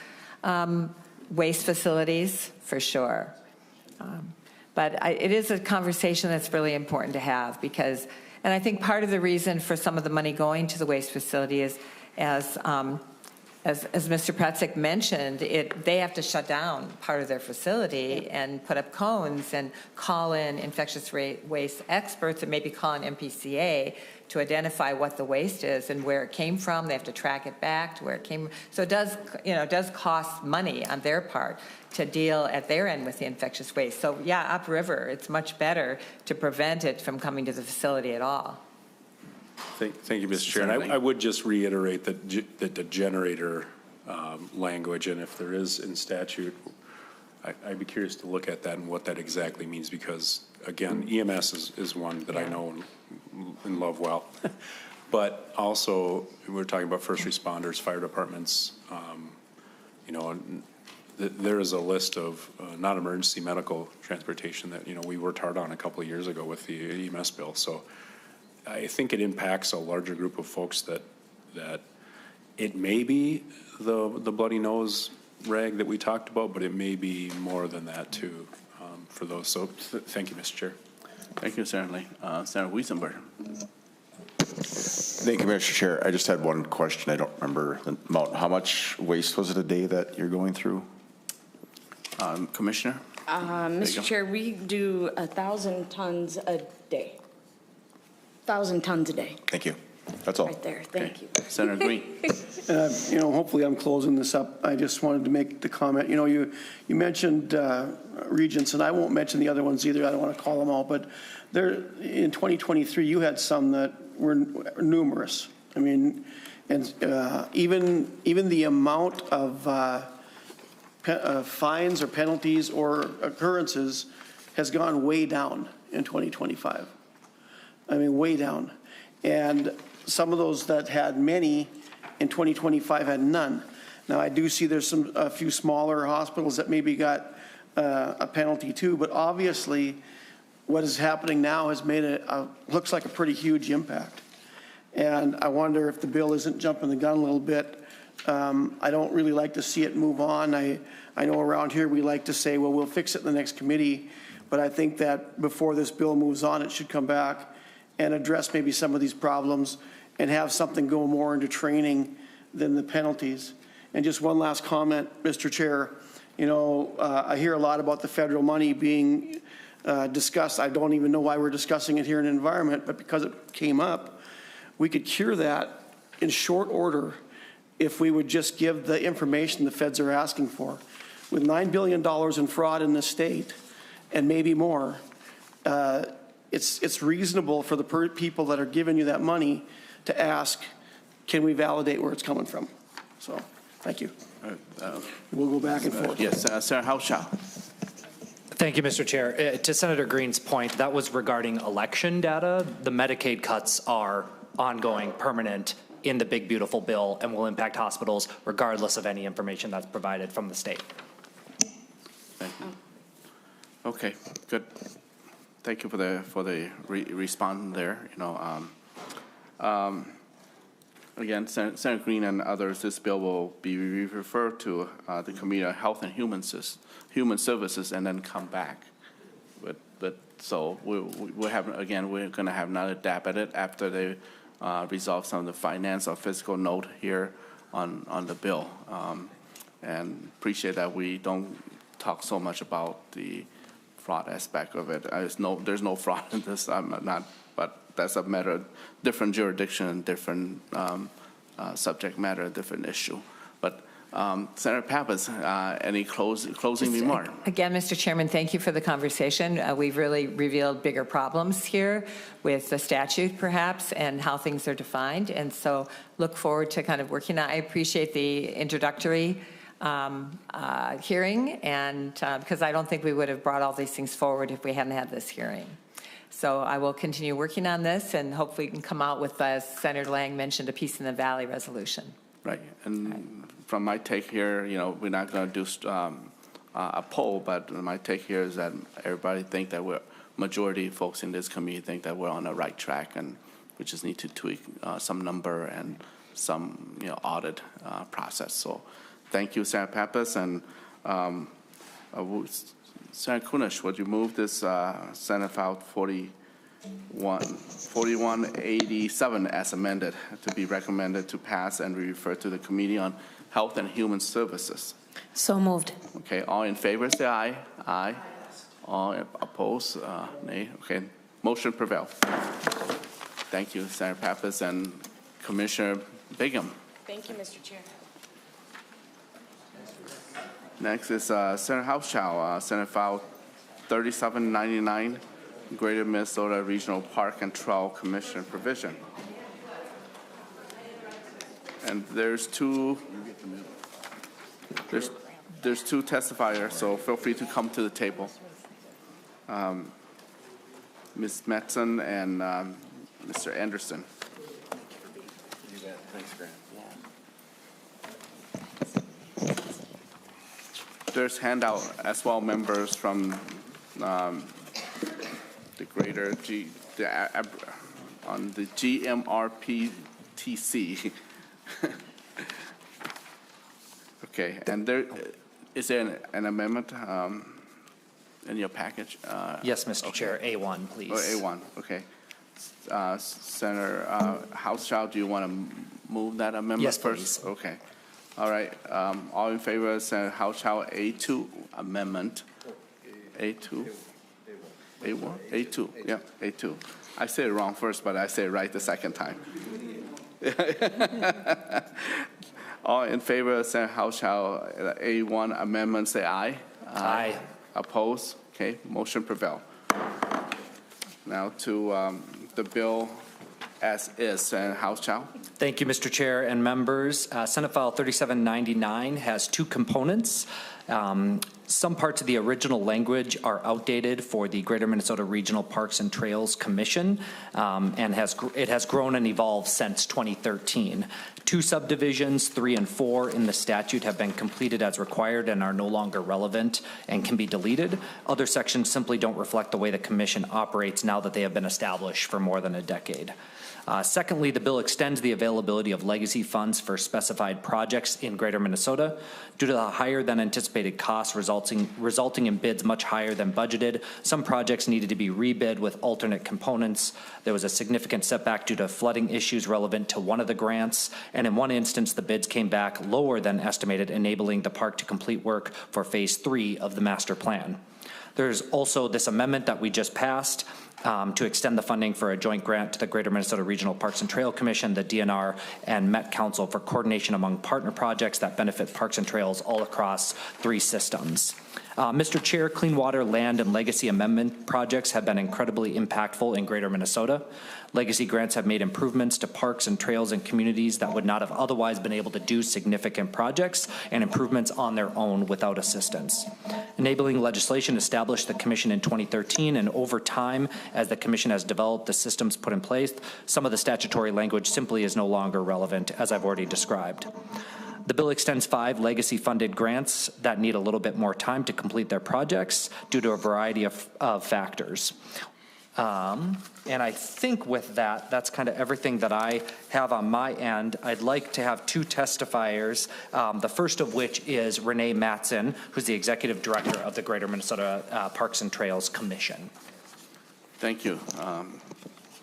waste facilities, for sure. But it is a conversation that's really important to have, because, and I think part of the reason for some of the money going to the waste facility is, as Mr. Pratzek mentioned, they have to shut down part of their facility and put up cones and call in infectious waste experts, and maybe call an MPCA to identify what the waste is and where it came from. They have to track it back to where it came. So it does cost money on their part to deal at their end with the infectious waste. So yeah, upriver, it's much better to prevent it from coming to the facility at all. Thank you, Mr. Chair. And I would just reiterate that the generator language, and if there is in statute, I'd be curious to look at that and what that exactly means, because, again, EMS is one that I know and love well. But also, we're talking about first responders, fire departments, there is a list of non-emergency medical transportation that, we worked hard on a couple of years ago with the EMS bill. So I think it impacts a larger group of folks that it may be the bloody nose rag that we talked about, but it may be more than that too for those. So thank you, Mr. Chair. Thank you, certainly. Senator Wiesenberg. Thank you, Mr. Chair. I just had one question. I don't remember the amount. How much waste was it a day that you're going through? Commissioner? Mr. Chair, we do 1,000 tons a day. 1,000 tons a day. Thank you. That's all. Right there. Thank you. Senator Green. Hopefully I'm closing this up. I just wanted to make the comment. You mentioned Regents, and I won't mention the other ones either. I don't want to call them all, but there in 2023 you had some that were numerous. I mean, And even the amount of fines or penalties or occurrences has gone way down in 2025. I mean, way down. And some of those that had many in 2025 had none. Now, I do see there's a few smaller hospitals that maybe got a penalty too, but obviously what is happening now has made it, looks like a pretty huge impact. And I wonder if the bill isn't jumping the gun a little bit. I don't really like to see it move on. I know around here we like to say, well, we'll fix it in the next committee, but I think that before this bill moves on, it should come back and address maybe some of these problems and have something go more into training than the penalties. And just one last comment, Mr. Chair. You know, I hear a lot about the federal money being discussed. I don't even know why we're discussing it here in environment, but because it came up, we could cure that in short order if we would just give the information the feds are asking for. With $9 billion in fraud in the state, and maybe more, it's reasonable for the people that are giving you that money to ask, can we validate where it's coming from? So, thank you. We'll go back and forth. Yes, Senator Hauschild. Thank you, Mr. Chair. To Senator Green's point, that was regarding election data. The Medicaid cuts are ongoing, permanent in the big, beautiful bill and will impact hospitals regardless of any information that's provided from the state. Thank you. Okay, good. Thank you for the response there. You know, again, Senator Green and others, this bill will be referred to the Committee on Health and Human Services and then come back. But so we'll have, again, we're going to have another dab at it after they resolve some of the finance or fiscal note here on the bill. And appreciate that we don't talk so much about the fraud aspect of it. There's no fraud in this. I'm not, but that's a matter, different jurisdiction, different subject matter, different issue. But Senator Pappas, any closing remark? Again, Mr. Chairman, thank you for the conversation. We've really revealed bigger problems here with the statute, perhaps, and how things are defined. And so look forward to kind of working on. I appreciate the introductory hearing, and because I don't think we would have brought all these things forward if we hadn't had this hearing. So I will continue working on this, and hopefully we can come out with, as Senator Lang mentioned, a Peace in the Valley resolution. Right, and from my take here, you know, we're not going to do a poll, but my take here is that everybody think that majority of folks in this committee think that we're on the right track, and we just need to tweak some number and some, you know, audit process. So thank you, Senator Pappas, and Senator Kunish, would you move this Senate File 4187 as amended to be recommended to pass and refer to the Committee on Health and Human Services? So moved. Okay, all in favor say aye. Aye. All opposed, nay. Okay, motion prevail. Thank you, Senator Pappas and Commissioner Bingham. Thank you, Mr. Chair. Next is Senator Hauschild, Senate File 3799, Greater Minnesota Regional Park and Trail Commission provision. And there's two testifiers, so feel free to come to the table. Ms. Metzen and Mr. Anderson. You bet. Thanks, Grant. There's handout as well, members from the greater on the GMRPTC. Okay, and is there an amendment in your package? Yes, Mr. Okay. Chair, A1, please. Oh, A1, okay. Senator Hauschild, do you want to move that amendment yes, first? Please. Okay. All right. All in favor of Senator Hauschild A2 amendment? A2? A1? A2, yeah, A2. I said it wrong first, but I say it right the second time. All in favor of Senator Hauschild A1 amendment, say aye. Aye. Oppose? Okay, motion prevail. Now to the bill as is. Senator Hauschild. Thank you, Mr. Chair and members. Senate File 3799 has two components. Some parts of the original language are outdated for the Greater Minnesota Regional Parks and Trails Commission, and it has grown and evolved since 2013. Two subdivisions, 3 and 4, in the statute have been completed as required and are no longer relevant and can be deleted. Other sections simply don't reflect the way the commission operates now that they have been established for more than a decade. Secondly, the bill extends the availability of legacy funds for specified projects in Greater Minnesota. Due to the higher than anticipated costs resulting in bids much higher than budgeted, some projects needed to be rebid with alternate components. There was a significant setback due to flooding issues relevant to one of the grants, and in one instance, the bids came back lower than estimated, enabling the park to complete work for Phase 3 of the master plan. There's also this amendment that we just passed to extend the funding for a joint grant to the Greater Minnesota Regional Parks and Trail Commission, the DNR, and Met Council for coordination among partner projects that benefit parks and trails all across 3 systems. Mr. Chair, clean water, land, and legacy amendment projects have been incredibly impactful in Greater Minnesota. Legacy grants have made improvements to parks and trails and communities that would not have otherwise been able to do significant projects and improvements on their own without assistance. Enabling legislation established the commission in 2013, and over time, as the commission has developed the systems put in place, some of the statutory language simply is no longer relevant, as I've already described. The bill extends 5 legacy-funded grants that need a little bit more time to complete their projects due to a variety of factors. And I think with that, that's kind of everything that I have on my end. I'd like to have 2 testifiers, the first of which is Renee Mattson, who's the Executive Director of the Greater Minnesota Parks and Trails Commission. Thank you.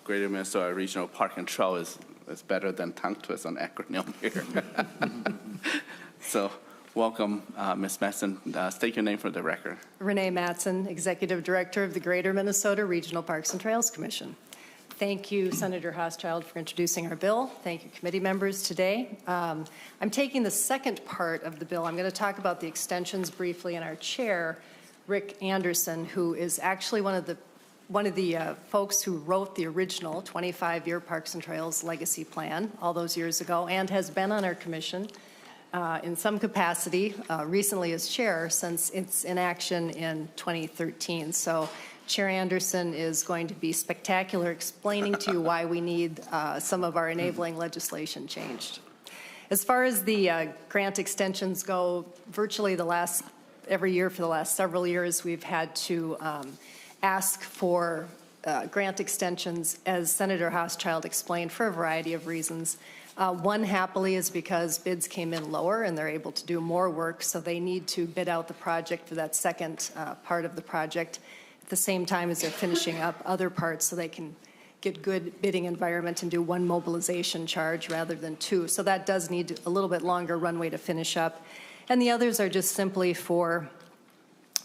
Greater Minnesota Regional Park and Trail is better than tongue twist on acronym here. So welcome, Ms. Mattson. State your name for the record. Renee Mattson, Executive Director of the Greater Minnesota Regional Parks and Trails Commission. Thank you, Senator Hauschild, for introducing our bill. Thank you, committee members, today. I'm taking the second part of the bill. I'm going to talk about the extensions briefly, and our chair, Rick Anderson, who is actually one of the folks who wrote the original 25-year Parks and Trails Legacy Plan all those years ago, and has been on our commission in some capacity, recently as chair, since its inaction in 2013. So Chair Anderson is going to be spectacular explaining to you why we need some of our enabling legislation changed. As far as the grant extensions go, virtually every year for the last several years, we've had to ask for grant extensions, as Senator Hauschild explained, for a variety of reasons. One, happily, is because bids came in lower and they're able to do more work, so they need to bid out the project for that second part of the project at the same time as they're finishing up other parts, so they can get good bidding environment and do one mobilization charge rather than 2. So that does need a little bit longer runway to finish up. And the others are just simply for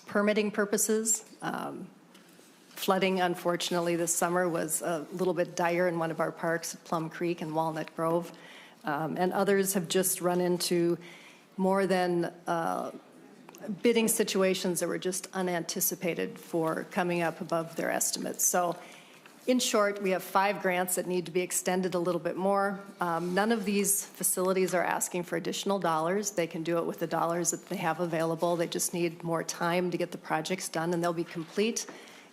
permitting purposes. Flooding, unfortunately, this summer was a little bit dire in one of our parks, Plum Creek and Walnut Grove. And others have just run into more than bidding situations that were just unanticipated for coming up above their estimates. So in short, we have 5 grants that need to be extended a little bit more. None of these facilities are asking for additional dollars. They can do it with the dollars that they have available. They just need more time to get the projects done, and they'll be complete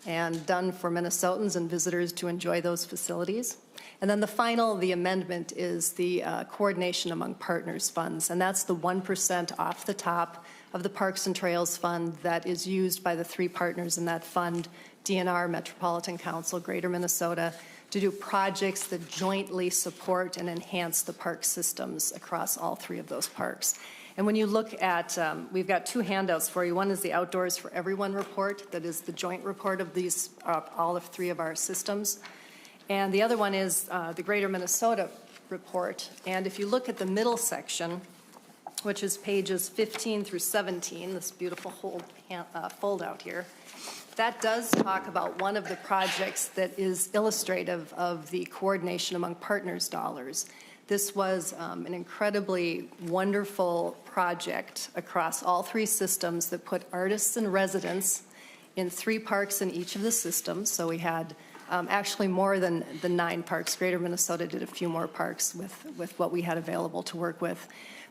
and done for Minnesotans and visitors to enjoy those facilities. And then the amendment is the coordination among partners funds, and that's the 1% off the top of the Parks and Trails Fund that is used by the 3 partners in that fund, DNR, Metropolitan Council, Greater Minnesota, to do projects that jointly support and enhance the park systems across all 3 of those parks. And when you look at, we've got 2 handouts for you. One is the Outdoors for Everyone report, that is the joint report of these, all of 3 of our systems. And the other one is the Greater Minnesota report. And if you look at the middle section, which is pages 15 through 17, this beautiful fold out here, that does talk about one of the projects that is illustrative of the coordination among partners dollars. This was an incredibly wonderful project across all 3 systems that put artists and residents in 3 parks in each of the systems. So we had Actually, more than the 9 parks. Greater Minnesota did a few more parks with what we had available to work with.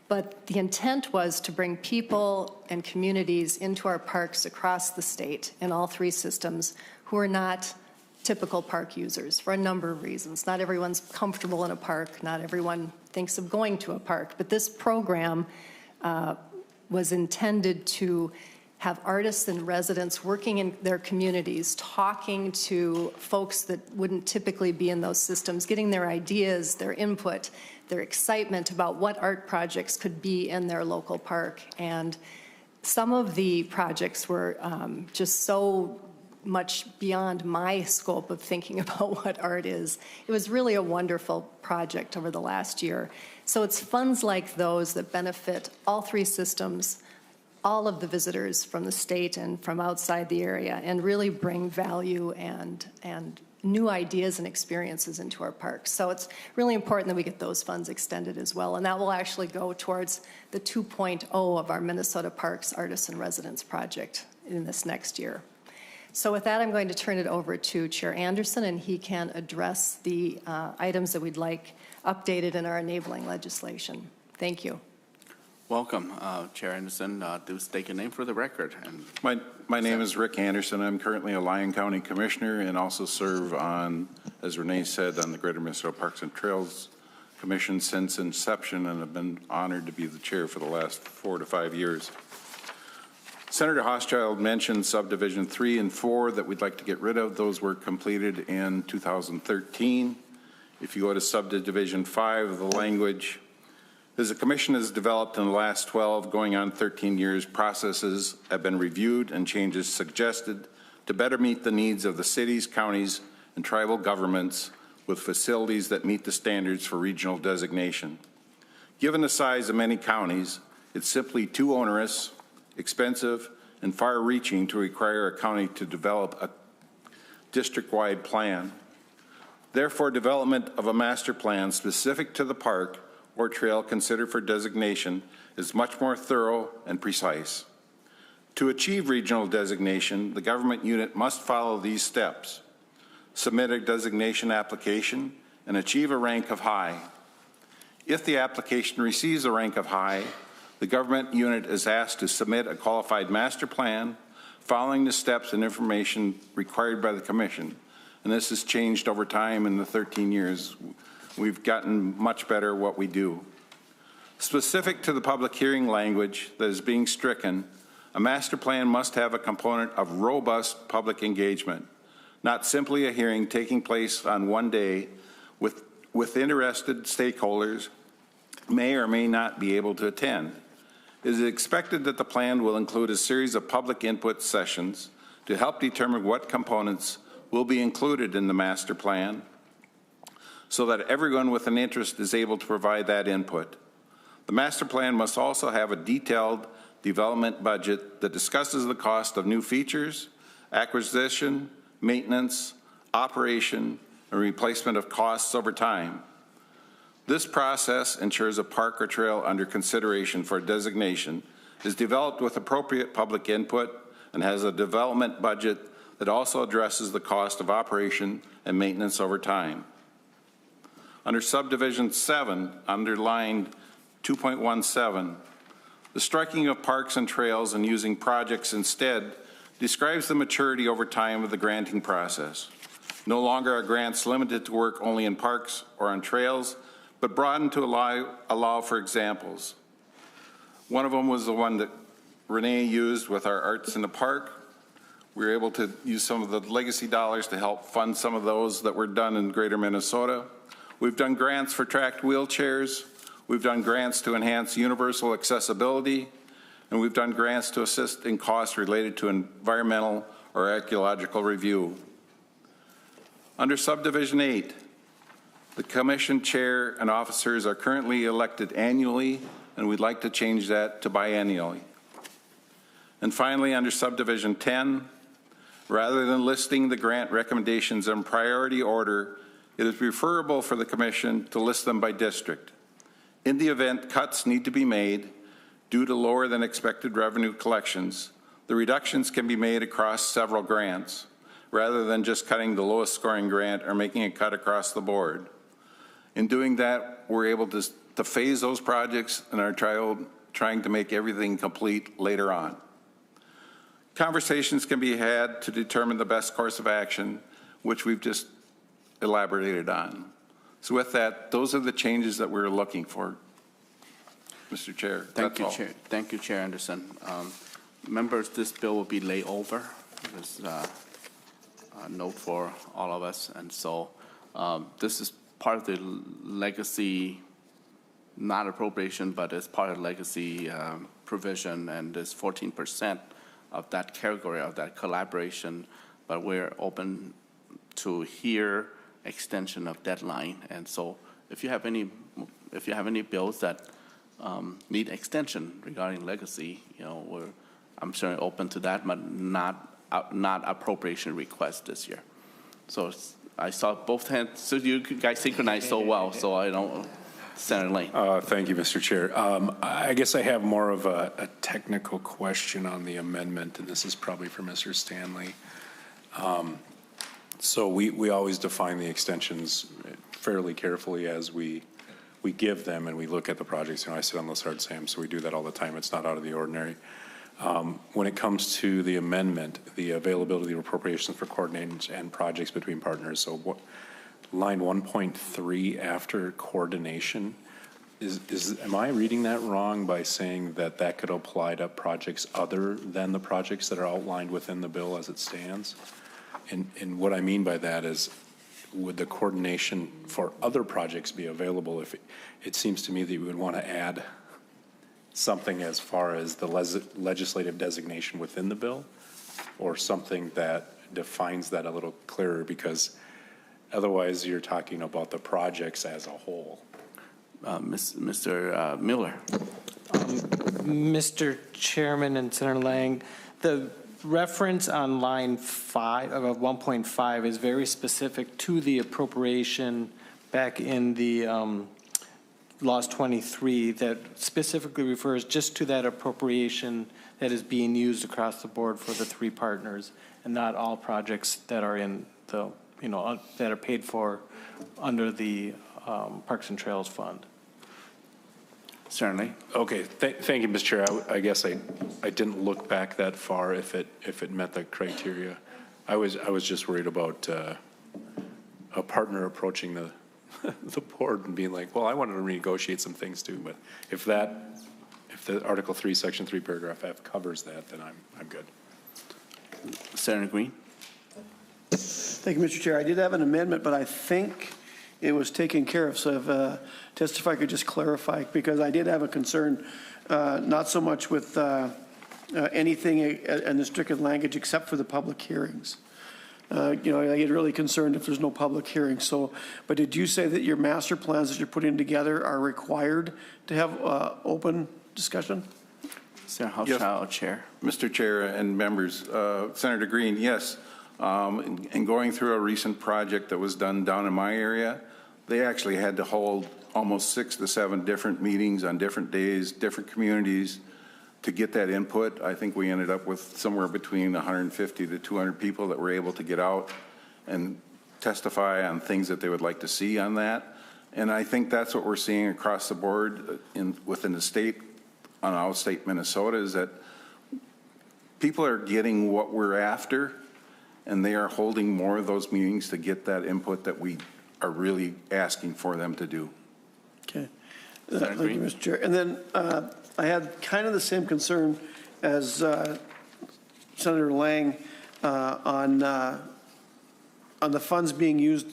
But the intent was to bring people and communities into our parks across the state in all 3 systems who are not typical park users for a number of reasons. Not everyone's comfortable in a park. Not everyone thinks of going to a park. But this program was intended to have artists and residents working in their communities, talking to folks that wouldn't typically be in those systems, getting their ideas, their input, their excitement about what art projects could be in their local park. And some of the projects were just so much beyond my scope of thinking about what art is. It was really a wonderful project over the last year. So it's funds like those that benefit all 3 systems, all of the visitors from the state and from outside the area, and really bring value and new ideas and experiences into our parks. So it's really important that we get those funds extended as well, and that will actually go towards the 2.0 of our Minnesota Parks Artists and Residents project in this next year. So with that, I'm going to turn it over to Chair Anderson, and he can address the items that we'd like updated in our enabling legislation. Thank you. Welcome, Chair Anderson. Do state your name for the record. And My name is Rick Anderson. I'm currently a Lyon County Commissioner and also serve on, as Renee said, on the Greater Minnesota Parks and Trails Commission since inception, and have been honored to be the chair for the last 4 to 5 years. Senator Hauschild mentioned subdivision 3 and 4 that we'd like to get rid of. Those were completed in 2013. If you go to subdivision 5, the language, as the commission has developed in the last 12 going on 13 years, processes have been reviewed and changes suggested to better meet the needs of the cities, counties, and tribal governments with facilities that meet the standards for regional designation. Given the size of many counties, it's simply too onerous, expensive, and far-reaching to require a county to develop a district-wide plan. Therefore, development of a master plan specific to the park or trail considered for designation is much more thorough and precise. To achieve regional designation, the government unit must follow these steps: submit a designation application and achieve a rank of high. If the application receives a rank of high, the government unit is asked to submit a qualified master plan following the steps and information required by the commission. And this has changed over time in the 13 years. We've gotten much better at what we do. Specific to the public hearing language that is being stricken, a master plan must have a component of robust public engagement, not simply a hearing taking place on one day with interested stakeholders may or may not be able to attend. It is expected that the plan will include a series of public input sessions to help determine what components will be included in the master plan so that everyone with an interest is able to provide that input. The master plan must also have a detailed development budget that discusses the cost of new features, acquisition, maintenance, operation, and replacement of costs over time. This process ensures a park or trail under consideration for designation is developed with appropriate public input and has a development budget that also addresses the cost of operation and maintenance over time. Under subdivision 7, underlined 2.17, the striking of parks and trails and using projects instead describes the maturity over time of the granting process. No longer are grants limited to work only in parks or on trails, but broadened to allow for examples. One of them was the one that Renee used with our Arts in the Park. We were able to use some of the legacy dollars to help fund some of those that were done in Greater Minnesota. We've done grants for tracked wheelchairs. We've done grants to enhance universal accessibility. And we've done grants to assist in costs related to environmental or archaeological review. Under subdivision 8, the commission chair and officers are currently elected annually, and we'd like to change that to biennially. And finally, under subdivision 10, rather than listing the grant recommendations in priority order, it is preferable for the commission to list them by district. In the event cuts need to be made due to lower than expected revenue collections, the reductions can be made across several grants. rather than just cutting the lowest scoring grant or making a cut across the board. In doing that, we're able to phase those projects and are trying to make everything complete later on. Conversations can be had to determine the best course of action, which we've just elaborated on. So with that, those are the changes that we're looking for, Mr. Chair. Thank you, Chair. Thank you, Chair Anderson. Members, this bill will be laid over. There's a note for all of us, and so this is part of the legacy, not appropriation, but it's part of legacy provision, and there's 14% of that category of that collaboration, but we're open to hear extension of deadline. And so if you have any bills that need extension regarding legacy, I'm certainly open to that, but not appropriation request this year. So I saw both hands, so you guys synchronized so well, so I don't, Senator Lane. Thank you, Mr. Chair. I guess I have more of a technical question on the amendment, and this is probably for Mr. Stanley. So we always define the extensions fairly carefully as we give them and we look at the projects. I sit on LaSard SAM, so we do that all the time. It's not out of the ordinary. When it comes to the amendment, the availability of appropriations for coordination and projects between partners, so what, line 1.3 after coordination, am I reading that wrong by saying that could apply to projects other than the projects that are outlined within the bill as it stands? And what I mean by that is, would the coordination for other projects be available if it seems to me that you would want to add something as far as the legislative designation within the bill, or something that defines that a little clearer, because otherwise you're talking about the projects as a whole. Mr. Miller. Mr. Chairman and Senator Lang, the reference on line 5 of 1.5 is very specific to the appropriation back in the Laws 23 that specifically refers just to that appropriation that is being used across the board for the three partners, and not all projects that are in the, that are paid for under the Parks and Trails Fund. Certainly. Okay, thank you, Mr. Chair. I guess I didn't look back that far if it met the criteria. I was just worried about a partner approaching the board and being like, well, I wanted to renegotiate some things too. But if the Article 3, Section 3, Paragraph F covers that, then I'm good. Senator Green. Thank you, Mr. Chair. I did have an amendment, but I think it was taken care of. So if I could just clarify, because I did have a concern, not so much with anything in the stricken language except for the public hearings. I get really concerned if there's no public hearing. So, but did you say that your master plans that you're putting together are required to have open discussion? Senator Hauschild, Chair. Mr. Chair and members, Senator Green, yes. In going through a recent project that was done down in my area, they actually had to hold almost 6 to 7 different meetings on different days, different communities to get that input. I think we ended up with somewhere between 150 to 200 people that were able to get out and testify on things that they would like to see on that. And I think that's what we're seeing across the board within the state, on out-of-state Minnesota, is that people are getting what we're after, and they are holding more of those meetings to get that input that we are really asking for them to do. Okay. Thank you, Mr. Chair. And then I had kind of the same concern as Senator Lang on the funds being used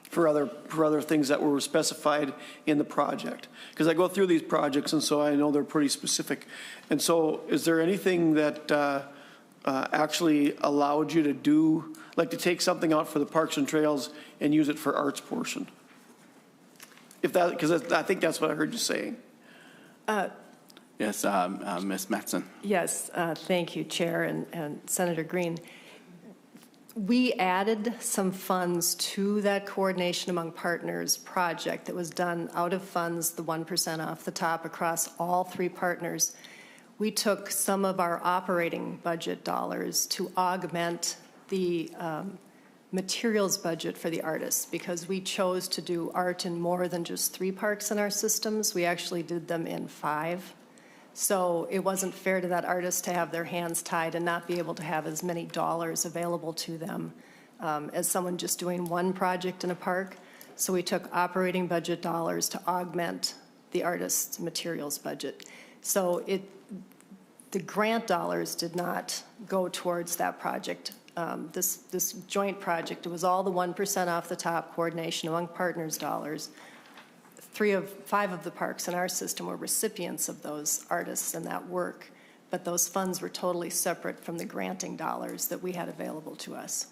for other things that were specified in the project. Because I go through these projects, and so I know they're pretty specific. And so is there anything that actually allowed you to do, like to take something out for the Parks and Trails and use it for arts portion? Because I think that's what I heard you saying. Ms. Yes, Mattson. Yes, thank you, Chair and Senator Green. We added some funds to that coordination among partners project that was done out of funds, the 1% off the top across all three partners. We took some of our operating budget dollars to augment the materials budget for the artists, because we chose to do art in more than just 3 parks in our systems. We actually did them in 5. So it wasn't fair to that artist to have their hands tied and not be able to have as many dollars available to them as someone just doing one project in a park. So we took operating budget dollars to augment the artist's materials budget. So the grant dollars did not go towards that project. This joint project, it was all the 1% off the top coordination among partners dollars. 5 of the parks in our system were recipients of those artists and that work, but those funds were totally separate from the granting dollars that we had available to us.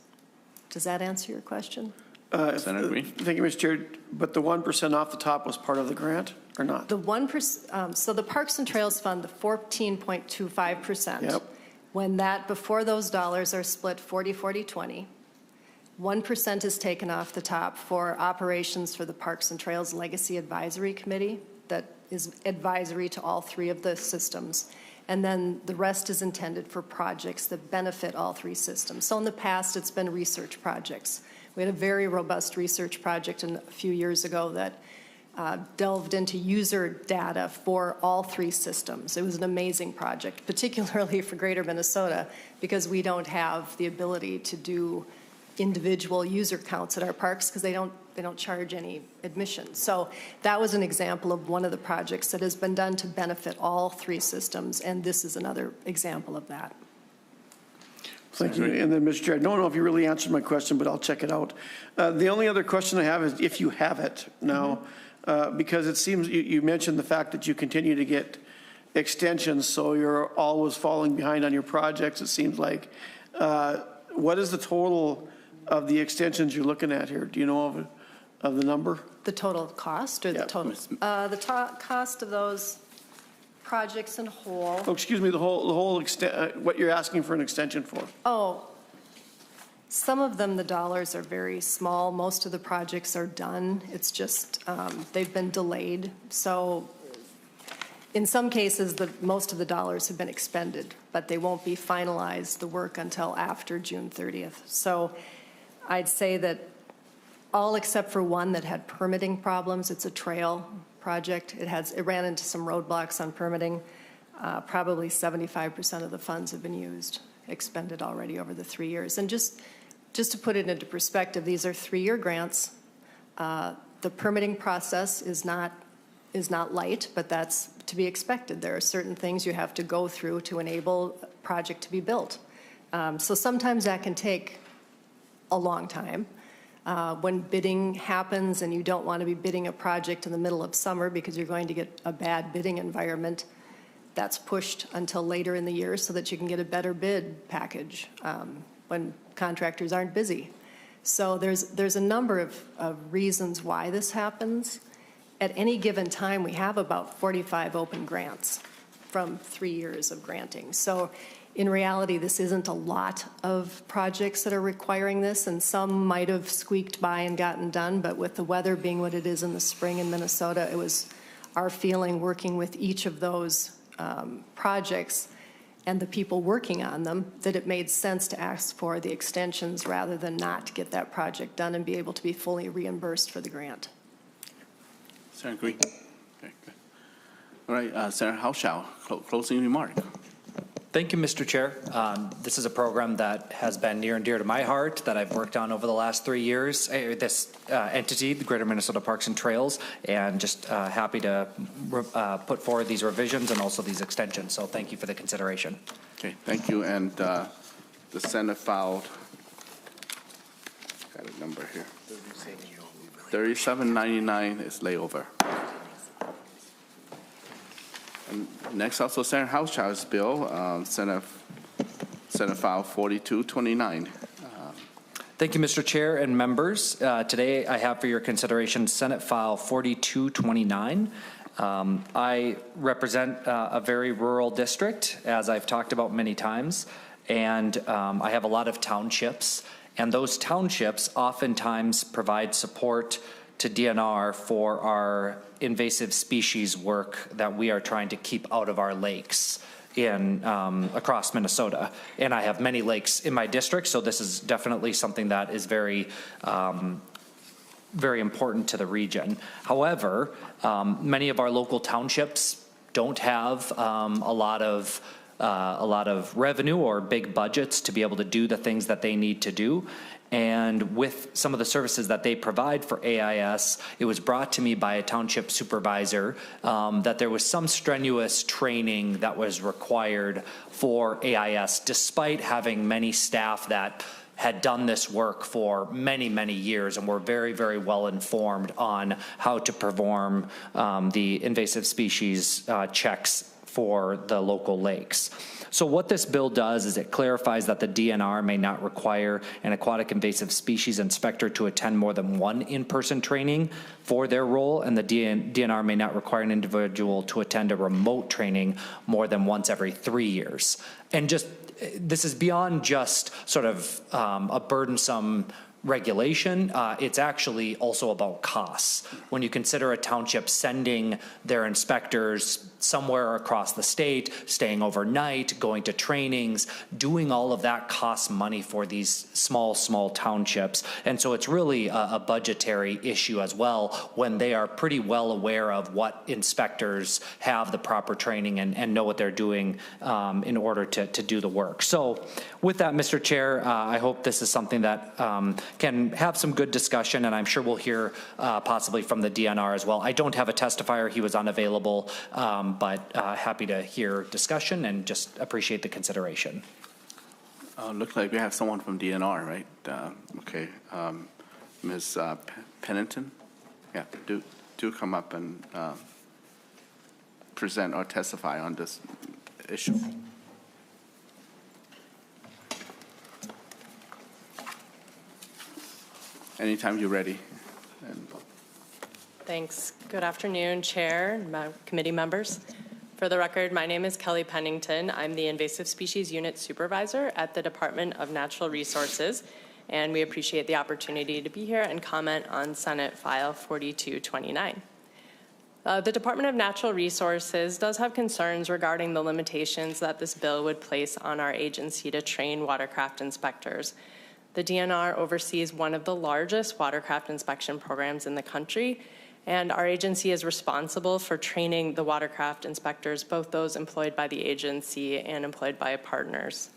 Does that answer your question? Senator Green? Thank you, Mr. Chair. But the 1% off the top was part of the grant or not? The 1%, so the Parks and Trails Fund, the 14.25%. Yep. When before those dollars are split 40-40-20, 1% is taken off the top for operations for the Parks and Trails Legacy Advisory Committee that is advisory to all 3 of the systems. And then the rest is intended for projects that benefit all 3 systems. So in the past, it's been research projects. We had a very robust research project a few years ago that delved into user data for all 3 systems. It was an amazing project, particularly for Greater Minnesota, because we don't have the ability to do individual user counts at our parks because they don't charge any admission. So that was an example of one of the projects that has been done to benefit all 3 systems, and this is another example of that. Thank you. And then, Mr. Chair, I don't know if you really answered my question, but I'll check it out. The only other question I have is if you have it now, because it seems you mentioned the fact that you continue to get extensions, so you're always falling behind on your projects, it seems like. What is the total of the extensions you're looking at here? Do you know of the number? The total cost or the total? Cost of those projects in whole. Oh, excuse me, the whole extent, what you're asking for an extension for? Oh, some of them, the dollars are very small. Most of the projects are done. It's just they've been delayed. So in some cases, most of the dollars have been expended, but they won't be finalized, the work, until after June 30th. So I'd say that all except for one that had permitting problems, it's a trail project. It ran into some roadblocks on permitting. Probably 75% of the funds have been expended already over the 3 years. And just to put it into perspective, these are 3-year grants. The permitting process is not light, but that's to be expected. There are certain things you have to go through to enable a project to be built. So sometimes that can take a long time. When bidding happens and you don't want to be bidding a project in the middle of summer because you're going to get a bad bidding environment, that's pushed until later in the year so that you can get a better bid package when contractors aren't busy. So there's a number of reasons why this happens. At any given time, we have about 45 open grants from 3 years of granting. So in reality, this isn't a lot of projects that are requiring this, and some might have squeaked by and gotten done, but with the weather being what it is in the spring in Minnesota, it was our feeling working with each of those projects and the people working on them that it made sense to ask for the extensions rather than not get that project done and be able to be fully reimbursed for the grant. Senator Green. Okay, good. All right, Senator Hauschild, closing remark. Thank you, Mr. Chair. This is a program that has been near and dear to my heart that I've worked on over the last 3 years. This entity, the Greater Minnesota Parks and Trails, and just happy to put forward these revisions and also these extensions. So thank you for the consideration. Okay, thank you. And the Senate filed, got a number here. 3799 is layover. And next, also Senator Hauschild's bill, Senate File 4229. Thank you, Mr. Chair and members. Today, I have for your consideration Senate File 4229. I represent a very rural district, as I've talked about many times, and I have a lot of townships, and those townships oftentimes provide support to DNR for our invasive species work that we are trying to keep out of our lakes. across Minnesota. And I have many lakes in my district, so this is definitely something that is very important to the region. However, many of our local townships don't have a lot of revenue or big budgets to be able to do the things that they need to do. And with some of the services that they provide for AIS, it was brought to me by a township supervisor that there was some strenuous training that was required for AIS, despite having many staff that had done this work for many, many years and were very, very well informed on how to perform the invasive species checks for the local lakes. So what this bill does is it clarifies that the DNR may not require an aquatic invasive species inspector to attend more than one in-person training for their role, and the DNR may not require an individual to attend a remote training more than once every 3 years. And just, this is beyond just sort of a burdensome regulation. It's actually also about costs. When you consider a township sending their inspectors somewhere across the state, staying overnight, going to trainings, doing all of that costs money for these small townships. And so it's really a budgetary issue as well, when they are pretty well aware of what inspectors have the proper training and know what they're doing in order to do the work. So with that, Mr. Chair, I hope this is something that can have some good discussion, and I'm sure we'll hear possibly from the DNR as well. I don't have a testifier. He was unavailable, but happy to hear discussion and just appreciate the consideration. Looks like we have someone from DNR, right? Okay. Ms. Pennington? Yeah, do come up and present or testify on this issue. Anytime you're ready. Thanks. Good afternoon, Chair, committee members. For the record, my name is Kelly Pennington. I'm the Invasive Species Unit Supervisor at the Department of Natural Resources, and we appreciate the opportunity to be here and comment on Senate File 4229. The Department of Natural Resources does have concerns regarding the limitations that this bill would place on our agency to train watercraft inspectors. The DNR oversees one of the largest watercraft inspection programs in the country, and our agency is responsible for training the watercraft inspectors, both those employed by the agency and employed by partners.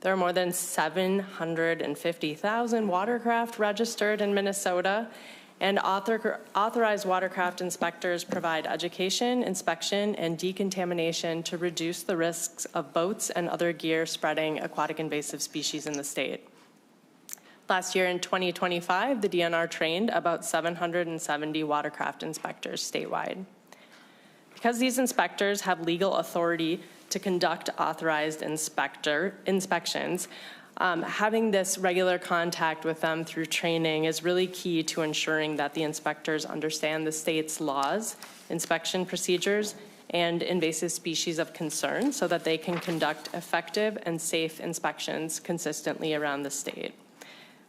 There are more than 750,000 watercraft registered in Minnesota, and authorized watercraft inspectors provide education, inspection, and decontamination to reduce the risks of boats and other gear spreading aquatic invasive species in the state. Last year in 2025, the DNR trained about 770 watercraft inspectors statewide. Because these inspectors have legal authority to conduct authorized inspections, having this regular contact with them through training is really key to ensuring that the inspectors understand the state's laws, inspection procedures, and invasive species of concern so that they can conduct effective and safe inspections consistently around the state.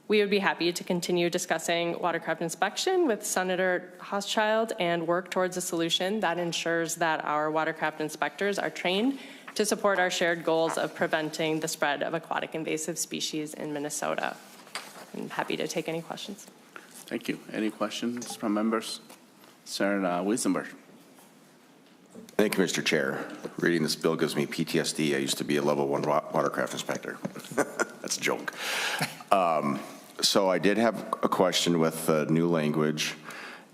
We would be happy to continue discussing watercraft inspection with Senator Hauschild and work towards a solution that ensures that our watercraft inspectors are trained to support our shared goals of preventing the spread of aquatic invasive species in Minnesota. I'm happy to take any questions. Thank you. Any questions from members? Senator Weisenberg. Thank you, Mr. Chair. Reading this bill gives me PTSD. I used to be a level 1 watercraft inspector. That's a joke. So I did have a question with new language.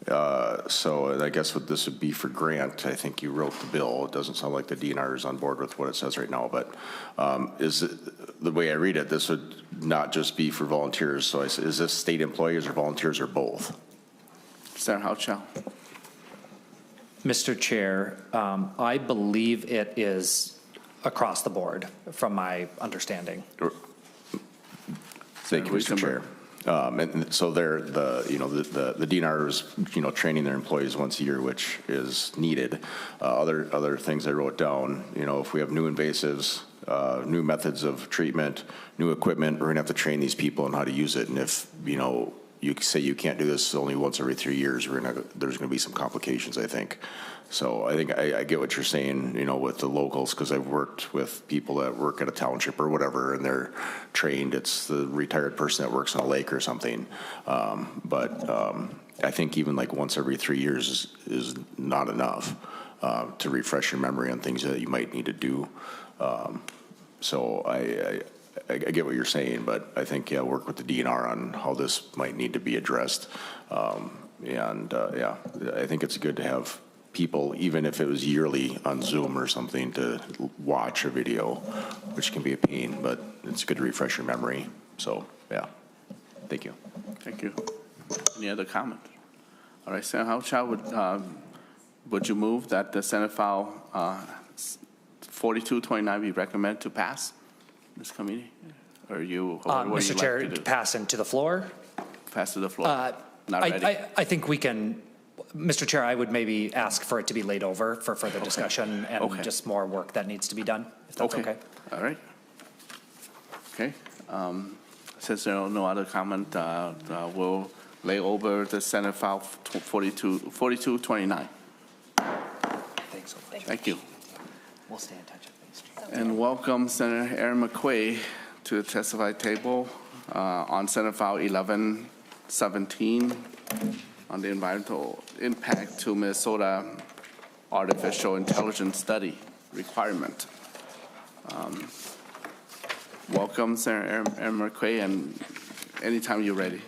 So I guess what this would be for Grant. I think you wrote the bill. It doesn't sound like the DNR is on board with what it says right now, but is it, the way I read it, this would not just be for volunteers. So is this state employees or volunteers or both? Senator Hauschild. Mr. Chair, I believe it is across the board from my understanding. Thank you, Mr. Chair. And so they're the DNR is training their employees once a year, which is needed. Other things I wrote down, if we have new invasives, new methods of treatment, new equipment, we're gonna have to train these people on how to use it. And if you say you can't do this only once every 3 years, there's going to be some complications, I think. So I think I get what you're saying, with the locals, because I've worked with people that work at a township or whatever, and they're trained. It's the retired person that works on a lake or something. But I think even like once every 3 years is not enough to refresh your memory on things that you might need to do. So I get what you're saying, but I think, work with the DNR on how this might need to be addressed. I think it's good to have people, even if it was yearly on Zoom or something, to watch a video, which can be a pain, but it's good to refresh your memory. So, yeah. Thank you. Thank you. Any other comment? All right, Senator Hauschild, would you move that the Senate file 4229 be recommended to pass this committee? Or you, Mr. Chair, like to pass into the floor? Pass to the floor. Not ready. I think we can, Mr. Chair, I would maybe ask for it to be laid over for further discussion and just more work that needs to be done, if that's okay. All right. Okay. Since there are no other comment, we'll lay over the Senate file 4229. Thanks so much. Thank you. We'll stay in touch. And welcome Senator Maye Quade to the testify table on Senate file 1117 on the environmental impact to Minnesota artificial intelligence study requirement. Welcome, Senator Maye Quade, and anytime you're ready.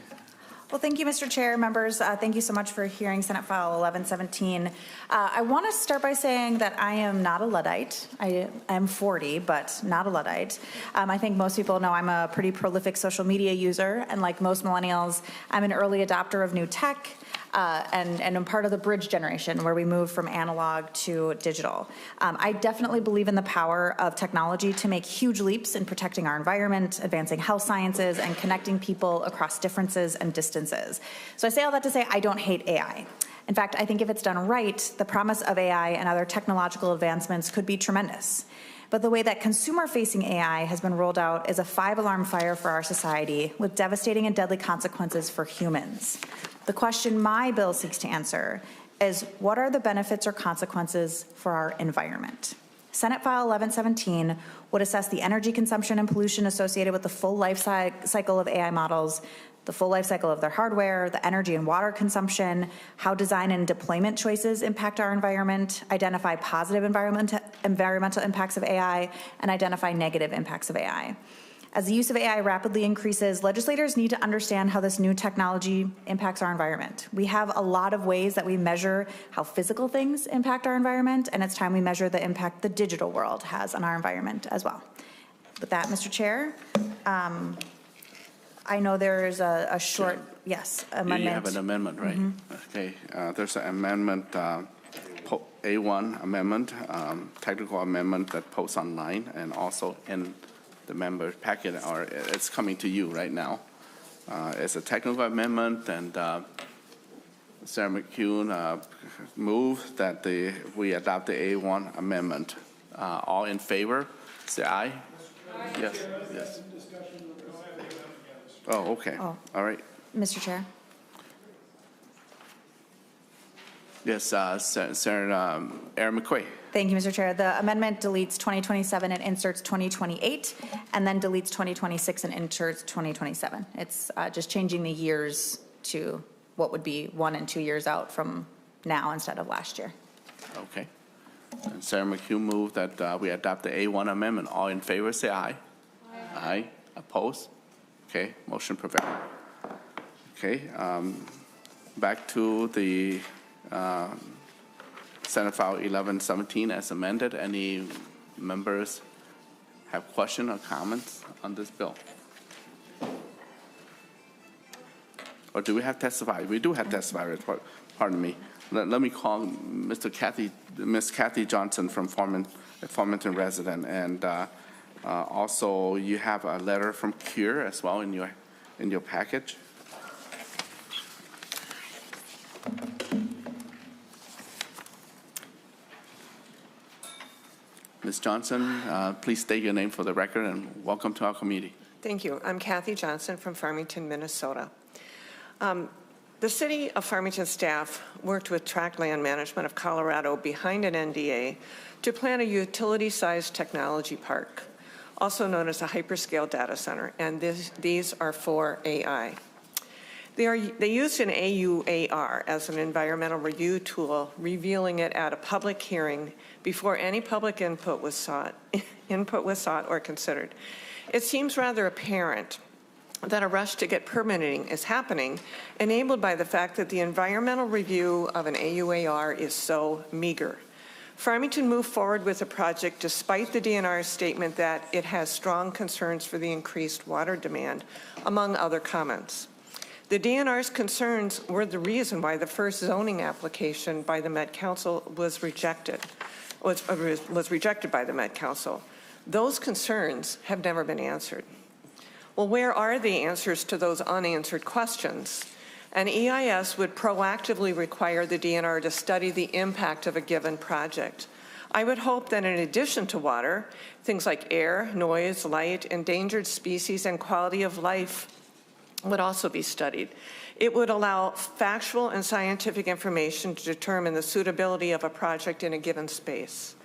Well, thank you, Mr. Chair, members. Thank you so much for hearing Senate File 1117. I want to start by saying that I am not a Luddite. I am 40, but not a Luddite. I think most people know I'm a pretty prolific social media user, and like most millennials, I'm an early adopter of new tech. And I'm part of the bridge generation where we move from analog to digital. I definitely believe in the power of technology to make huge leaps in protecting our environment, advancing health sciences, and connecting people across differences and distances. So I say all that to say I don't hate AI. In fact, I think if it's done right, the promise of AI and other technological advancements could be tremendous. But the way that consumer-facing AI has been rolled out is a 5-alarm fire for our society with devastating and deadly consequences for humans. The question my bill seeks to answer is, what are the benefits or consequences for our environment? Senate File 1117 would assess the energy consumption and pollution associated with the full life cycle of AI models, the full life cycle of their hardware, the energy and water consumption, how design and deployment choices impact our environment, identify positive environmental impacts of AI, and identify negative impacts of AI. As the use of AI rapidly increases, legislators need to understand how this new technology impacts our environment. We have a lot of ways that we measure how physical things impact our environment, and it's time we measure the impact the digital world has on our environment as well. With that, Mr. Chair, I know there is a short, yes, amendment. You have an amendment, right? Okay, there's an amendment, A1 amendment, technical amendment that posts online and also in the member packet, or it's coming to you right now. It's a technical amendment, and Sarah McCune moved that we adopt the A1 amendment. All in favor, say aye. Yes, yes. Oh, okay. Oh. All right. Mr. Chair. Yes, Senator Maye Quade. Thank you, Mr. Chair. The amendment deletes 2027 and inserts 2028, and then deletes 2026 and inserts 2027. It's just changing the years to what would be 1 and 2 years out from now instead of last year. Okay. And Sarah McHugh moved that we adopt the A1 amendment. All in favor, say aye. Aye. Aye. Opposed? Okay, motion prevailed. Okay, back to the Senate File 1117 as amended. Any members have questions or comments on this bill? Or do we have testify? We do have testify. Pardon me. Let me call Miss Kathy Johnson from Farmington resident, and also you have a letter from Cure as well in your package. Ms. Johnson, please state your name for the record and welcome to our committee. Thank you. I'm Kathy Johnson from Farmington, Minnesota. The City of Farmington staff worked with Tract Land Management of Colorado behind an NDA to plan a utility-sized technology park, also known as a hyperscale data center, and these are for AI. They used an AUAR as an environmental review tool, revealing it at a public hearing before any public input was sought or considered. It seems rather apparent that a rush to get permitting is happening, enabled by the fact that the environmental review of an AUAR is so meager. Farmington moved forward with the project despite the DNR's statement that it has strong concerns for the increased water demand, among other comments. The DNR's concerns were the reason why the first zoning application by the Met Council was rejected by the Met Council. Those concerns have never been answered. Well, where are the answers to those unanswered questions? An EIS would proactively require the DNR to study the impact of a given project. I would hope that in addition to water, things like air, noise, light, endangered species, and quality of life would also be studied. It would allow factual and scientific information to determine the suitability of a project in a given space.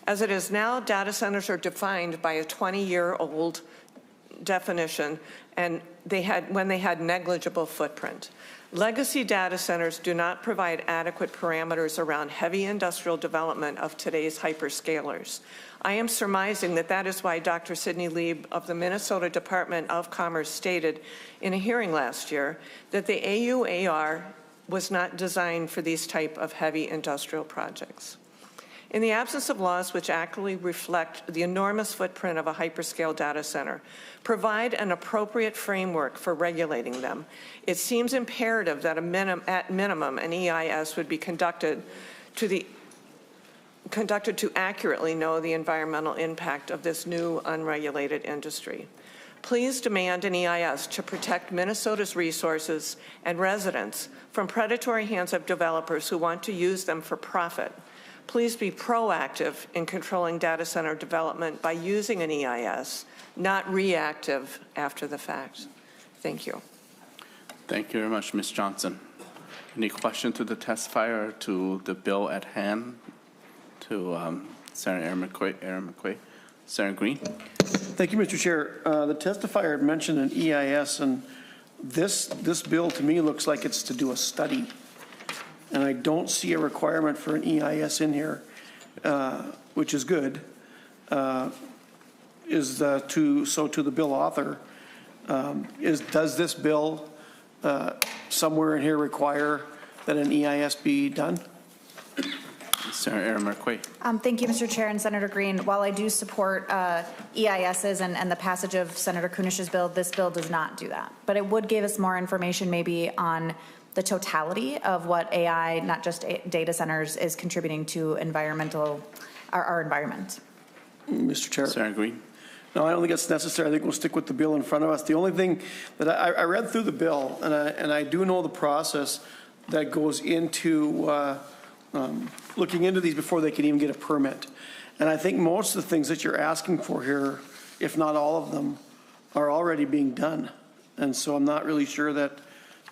As it is now, data centers are defined by a 20-year-old definition, and when they had negligible footprint. Legacy data centers do not provide adequate parameters around heavy industrial development of today's hyperscalers. I am surmising that that is why Dr. Sidney Lieb of the Minnesota Department of Commerce stated in a hearing last year that the AUAR was not designed for these type of heavy industrial projects. In the absence of laws which accurately reflect the enormous footprint of a hyperscale data center, provide an appropriate framework for regulating them, it seems imperative that at minimum an EIS would be conducted to accurately know the environmental impact of this new unregulated industry. Please demand an EIS to protect Minnesota's resources and residents from predatory hands of developers who want to use them for profit. Please be proactive in controlling data center development by using an EIS, not reactive after the fact. Thank you. Thank you very much, Ms. Johnson. Any question to the testifier or to the bill at hand? To Senator Aaron McQuay. Senator Green. Thank you, Mr. Chair. The testifier had mentioned an EIS, and this bill to me looks like it's to do a study. And I don't see a requirement for an EIS in here, which is good. To the bill author, does this bill somewhere in here require that an EIS be done? Senator Aaron McQuay. Thank you, Mr. Chair and Senator Green. While I do support EISs and the passage of Senator Kunish's bill, this bill does not do that. But it would give us more information maybe on the totality of what AI, not just data centers, is contributing to our environment. Mr. Chair. Senator Green. No, I don't think it's necessary. I think we'll stick with the bill in front of us. The only thing that I read through the bill, and I do know the process that goes into looking into these before they can even get a permit. And I think most of the things that you're asking for here, if not all of them, are already being done. And so I'm not really sure that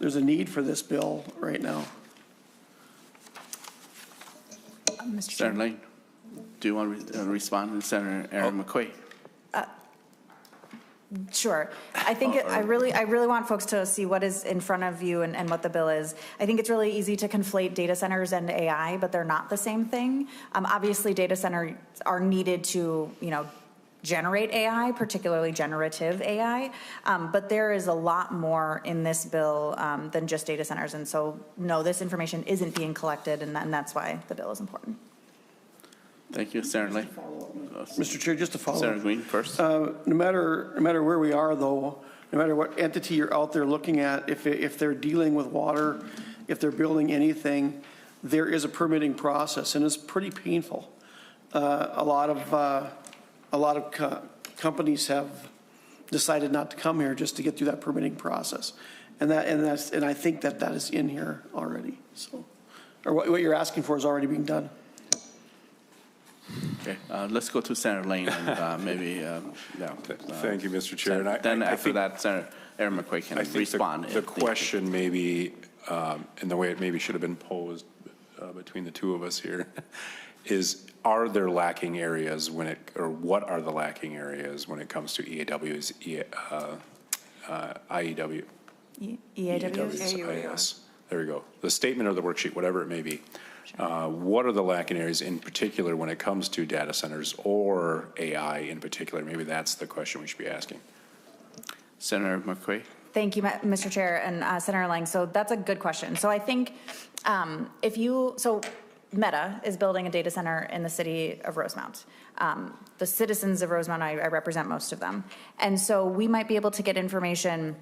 there's a need for this bill right now. Mr. Senator Lane, do you want to respond to Senator Aaron McQuay? Sure. I think I really want folks to see what is in front of you and what the bill is. I think it's really easy to conflate data centers and AI, but they're not the same thing. Obviously, data centers are needed to, generate AI, particularly generative AI, but there is a lot more in this bill than just data centers. And so, no, this information isn't being collected, and that's why the bill is important. Thank you, Senator Lane. Mr. Chair, just to follow Senator Green first. No matter where we are, though, no matter what entity you're out there looking at, if they're dealing with water, if they're building anything, there is a permitting process, and it's pretty painful. A lot of companies have decided not to come here just to get through that permitting process, and I think that is in here already. So, or what you're asking for is already being done. Okay, let's go to Senator Lane and maybe, Thank you, Mr. Chair. Then after that, Aaron McQuaid can I think respond. the question maybe, and the way it maybe should have been posed between the two of us here, is are there lacking areas when it, or what are the lacking areas when it comes to EAWs, IEW? EAWs? There we go. The statement or the worksheet, whatever it may be. What are the lacking areas in particular when it comes to data centers or AI in particular? Maybe that's the question we should be asking. Senator McQuaid. Thank you, Mr. Chair, and Senator Lang. So that's a good question. So I think so Meta is building a data center in the city of Rosemount. The citizens of Rosemount, I represent most of them. And so we might be able to get information,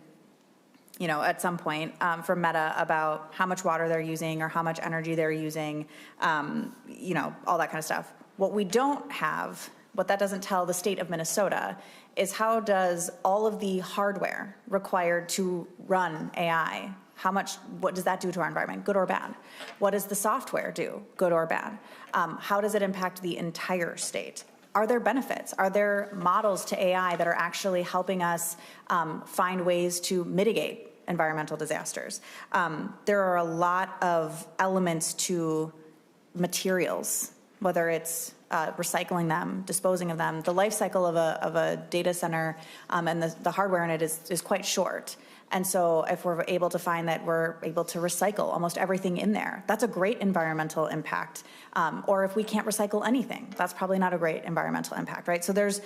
you know, at some point from Meta about how much water they're using or how much energy they're using, you know, all that kind of stuff. What we don't have, what that doesn't tell the state of Minnesota, is how does all of the hardware required to run AI, what does that do to our environment, good or bad? What does the software do, good or bad? How does it impact the entire state? Are there benefits? Are there models to AI that are actually helping us find ways to mitigate environmental disasters? There are a lot of elements to materials, whether it's recycling them, disposing of them. The life cycle of a data center and the hardware in it is quite short. And so if we're able to find that we're able to recycle almost everything in there, that's a great environmental impact. Or if we can't recycle anything, that's probably not a great environmental impact, right? So there's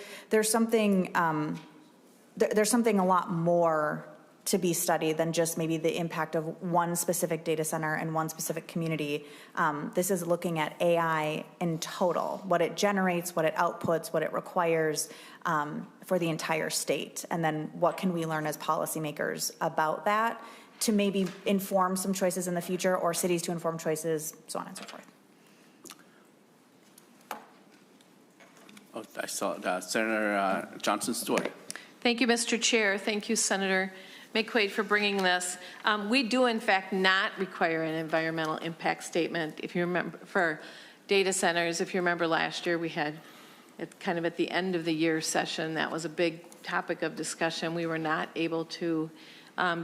something a lot more to be studied than just maybe the impact of one specific data center and one specific community. This is looking at AI in total, what it generates, what it outputs, what it requires for the entire state. And then what can we learn as policymakers about that to maybe inform some choices in the future, or cities to inform choices, so on and so forth. Oh, I saw Senator Johnson Stewart. Thank you, Mr. Chair. Thank you, Senator Maye Quade, for bringing this. We do, in fact, not require an environmental impact statement. If you remember, for data centers, if you remember last year, we had kind of at the end of the year session, that was a big topic of discussion. We were not able to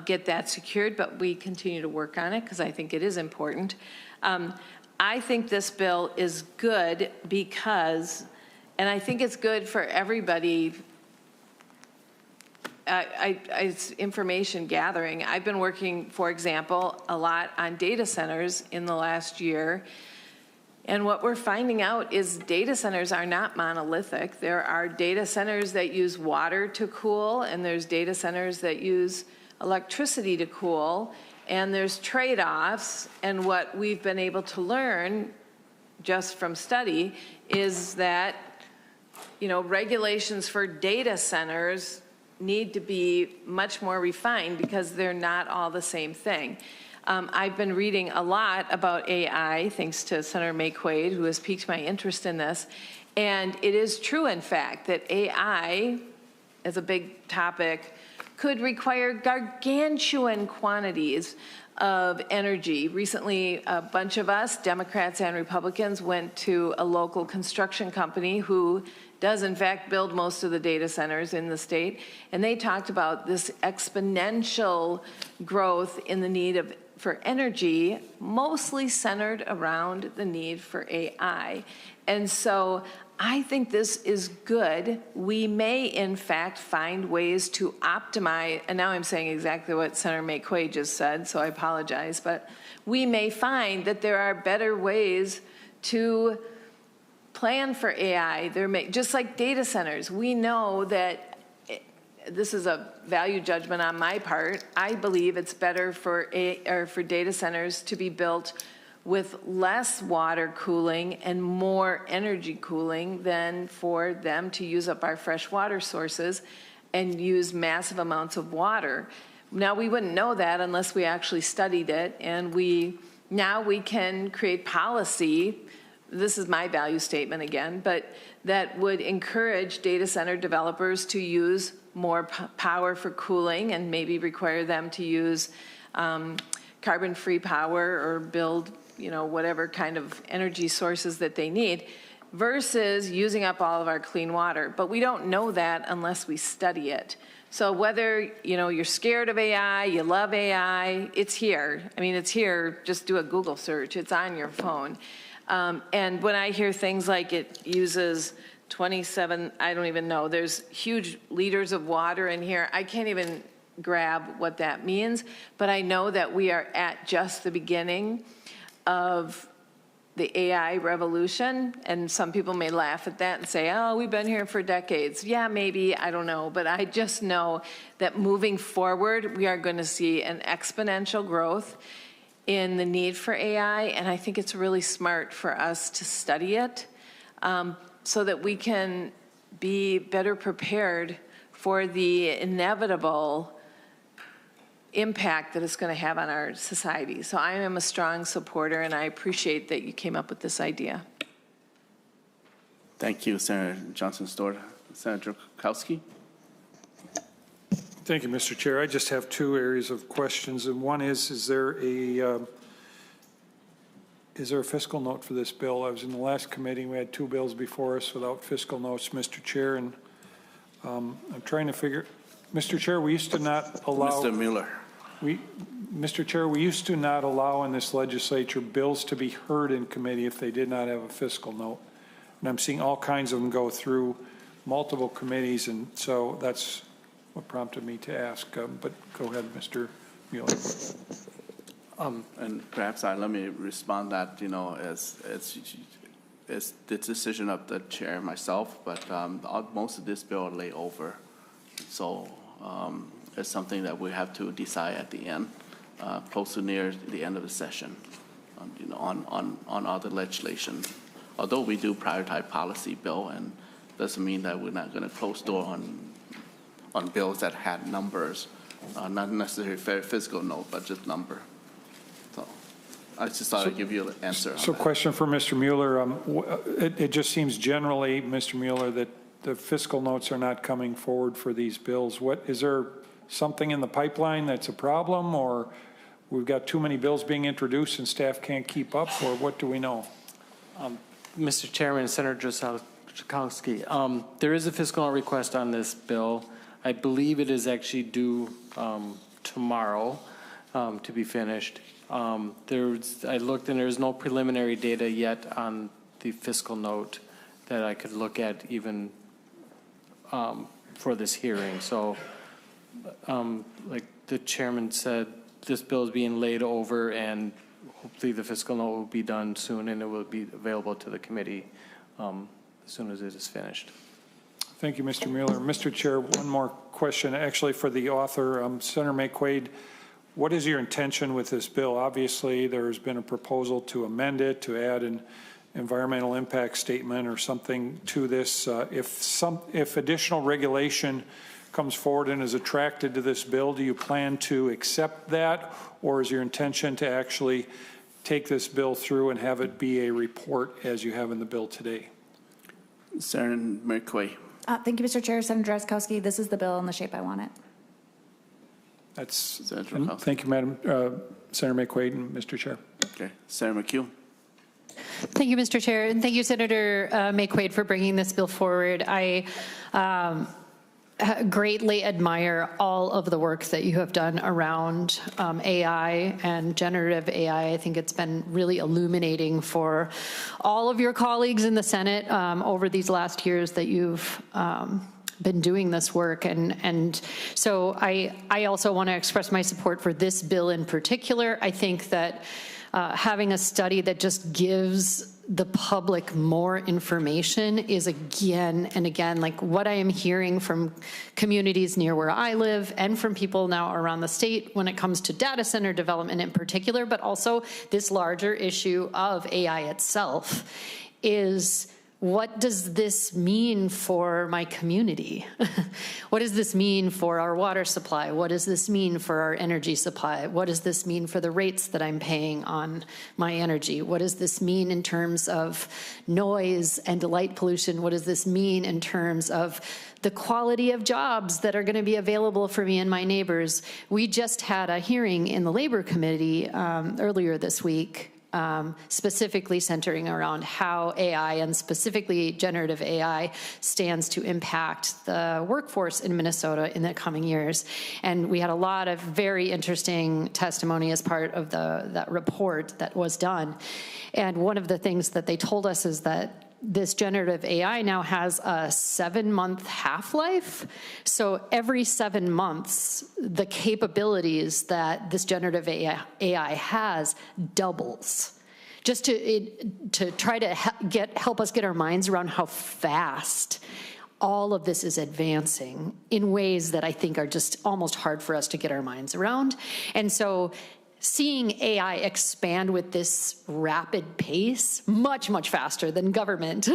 get that secured, but we continue to work on it because I think it is important. I think this bill is good because, and I think it's good for everybody. It's information gathering. I've been working, for example, a lot on data centers in the last year. And what we're finding out is data centers are not monolithic. There are data centers that use water to cool, and there's data centers that use electricity to cool, and there's trade-offs. And what we've been able to learn just from study is that, you know, regulations for data centers need to be much more refined because they're not all the same thing. I've been reading a lot about AI, thanks to Senator Maye Quade, who has piqued my interest in this. And it is true, in fact, that AI, as a big topic, could require gargantuan quantities of energy. Recently, a bunch of us, Democrats and Republicans, went to a local construction company who does, in fact, build most of the data centers in the state. And they talked about this exponential growth in the need for energy, mostly centered around the need for AI. And so I think this is good. We may, in fact, find ways to optimize, and now I'm saying exactly what Senator Maye Quade just said, so I apologize, but we may find that there are better ways to plan for AI. Just like data centers, we know that this is a value judgment on my part. I believe it's better for data centers to be built with less water cooling and more energy cooling than for them to use up our fresh water sources and use massive amounts of water. Now, we wouldn't know that unless we actually studied it, and now we can create policy. This is my value statement again, but that would encourage data center developers to use more power for cooling and maybe require them to use carbon-free power or build, you know, whatever kind of energy sources that they need, versus using up all of our clean water. But we don't know that unless we study it. So whether, you're scared of AI, you love AI, it's here. I mean, it's here. Just do a Google search. It's on your phone. And when I hear things like it uses 27, I don't even know, there's huge liters of water in here. I can't even grab what that means, but I know that we are at just the beginning of the AI revolution, and some people may laugh at that and say, oh, we've been here for decades. Yeah, maybe, I don't know, but I just know that moving forward, we are going to see an exponential growth in the need for AI, and I think it's really smart for us to study it so that we can be better prepared for the inevitable impact that it's going to have on our society. So I am a strong supporter, and I appreciate that you came up with this idea. Thank you, Senator Johnson-Stewart. Senator Kowski. Thank you, Mr. Chair. I just have two areas of questions, and one is there a fiscal note for this bill? I was in the last committee. We had two bills before us without fiscal notes, Mr. Chair, and I'm trying to figure. Mr. Chair, we used to not allow. Mr. Mueller. Mr. Chair, we used to not allow in this legislature bills to be heard in committee if they did not have a fiscal note. And I'm seeing all kinds of them go through multiple committees, and so that's what prompted me to ask. But go ahead, Mr. Mueller. And perhaps let me respond that, it's the decision of the chair myself, but most of this bill lay over. So it's something that we have to decide at the end, close to near the end of the session, on other legislation. Although we do prioritize policy bill, and doesn't mean that we're not going to close door on bills that had numbers, not necessarily physical note, but just number. So I just thought I'd give you an answer. So question for Mr. Mueller. It just seems generally, Mr. Mueller, that the fiscal notes are not coming forward for these bills. Is there something in the pipeline that's a problem, or we've got too many bills being introduced and staff can't keep up, or what do we know? Mr. Chairman, Senator Joukowsky, there is a fiscal note request on this bill. I believe it is actually due tomorrow to be finished. I looked, and there's no preliminary data yet on the fiscal note that I could look at even for this hearing. So like the chairman said, this bill is being laid over, and hopefully the fiscal note will be done soon, and it will be available to the committee as soon as it is finished. Thank you, Mr. Mueller. Mr. Chair, one more question, actually for the author, Senator Maye Quade. What is your intention with this bill? Obviously, there's been a proposal to amend it, to add an environmental impact statement or something to this. If additional regulation comes forward and is attracted to this bill, do you plan to accept that, or is your intention to actually take this bill through and have it be a report as you have in the bill today? Senator Maye Quade. Thank you, Mr. Chair. Senator Joukowsky, this is the bill in the shape I want it. Thank you, Madam Senator Maye Quade and Mr. Chair. Okay, Senator McHugh. Thank you, Mr. Chair, and thank you, Senator Maye Quade, for bringing this bill forward. I greatly admire all of the work that you have done around AI and generative AI. I think it's been really illuminating for all of your colleagues in the Senate over these last years that you've been doing this work. And so I also want to express my support for this bill in particular. I think that having a study that just gives the public more information is again and again, like what I am hearing from communities near where I live and from people now around the state when it comes to data center development in particular, but also this larger issue of AI itself is, what does this mean for my community? What does this mean for our water supply? What does this mean for our energy supply? What does this mean for the rates that I'm paying on my energy? What does this mean in terms of noise and light pollution? What does this mean in terms of the quality of jobs that are going to be available for me and my neighbors? We just had a hearing in the Labor Committee earlier this week specifically centering around how AI and specifically generative AI stands to impact the workforce in Minnesota in the coming years. And we had a lot of very interesting testimony as part of that report that was done. And one of the things that they told us is that this generative AI now has a 7-month half-life. So every 7 months, the capabilities that this generative AI has doubles. Just to try to help us get our minds around how fast all of this is advancing in ways that I think are just almost hard for us to get our minds around. And so seeing AI expand with this rapid pace, much, much faster than government,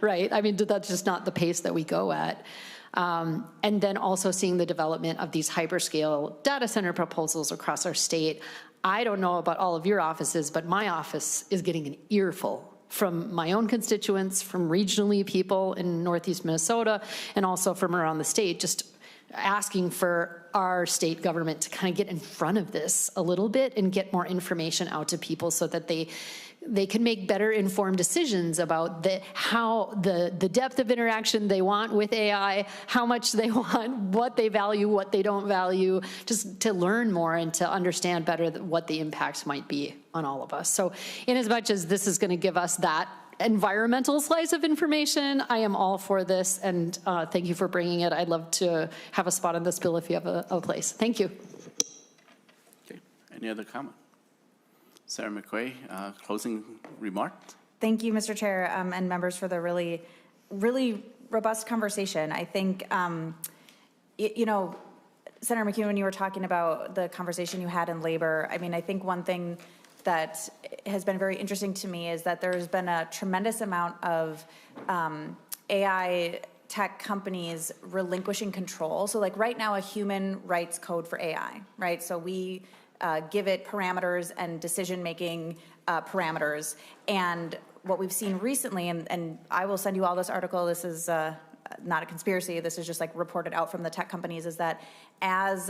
right? I mean, that's just not the pace that we go at. And then also seeing the development of these hyperscale data center proposals across our state. I don't know about all of your offices, but my office is getting an earful from my own constituents, from regionally people in Northeast Minnesota, and also from around the state, just asking for our state government to kind of get in front of this a little bit and get more information out to people so that they can make better informed decisions about how the depth of interaction they want with AI, how much they want, what they value, what they don't value, just to learn more and to understand better what the impacts might be on all of us. So in as much as this is going to give us that environmental slice of information, I am all for this, and thank you for bringing it. I'd love to have a spot on this bill if you have a place. Thank you. Okay. Any other comment? Sarah McQuay, closing remarks. Thank you, Mr. Chair, and members for the really, really robust conversation. I think, you know, Senator McKeon, when you were talking about the conversation you had in labor, I mean, I think one thing that has been very interesting to me is that there's been a tremendous amount of AI tech companies relinquishing control. So like right now, a human writes code for AI, right? So we give it parameters and decision-making parameters. And what we've seen recently, and I will send you all this article, this is not a conspiracy, this is just like reported out from the tech companies, is that as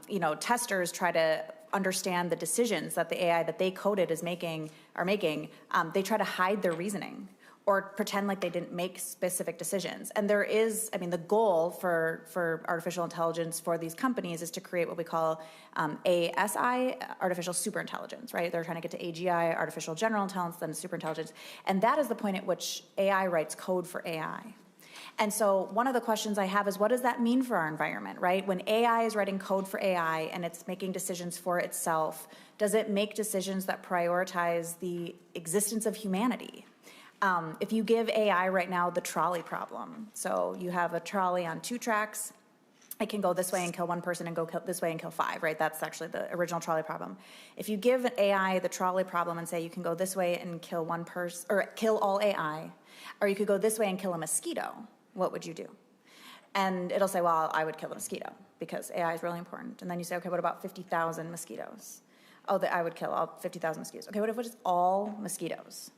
you know, testers try to understand the decisions that the AI that they coded are making, they try to hide their reasoning or pretend like they didn't make specific decisions. And there is, I mean, the goal for artificial intelligence for these companies is to create what we call ASI, artificial superintelligence, right? They're trying to get to AGI, artificial general intelligence, then superintelligence. And that is the point at which AI writes code for AI. And so one of the questions I have is, what does that mean for our environment, right? When AI is writing code for AI and it's making decisions for itself, does it make decisions that prioritize the existence of humanity? If you give AI right now the trolley problem, so you have a trolley on 2 tracks, it can go this way and kill 1 person and go this way and kill 5, right? That's actually the original trolley problem. If you give AI the trolley problem and say you can go this way and kill 1 person, or kill all AI, or you could go this way and kill a mosquito, what would you do? And it'll say, well, I would kill a mosquito because AI is really important. And then you say, okay, what about 50,000 mosquitoes? Oh, I would kill all 50,000 mosquitoes. Okay, what if it's all mosquitoes?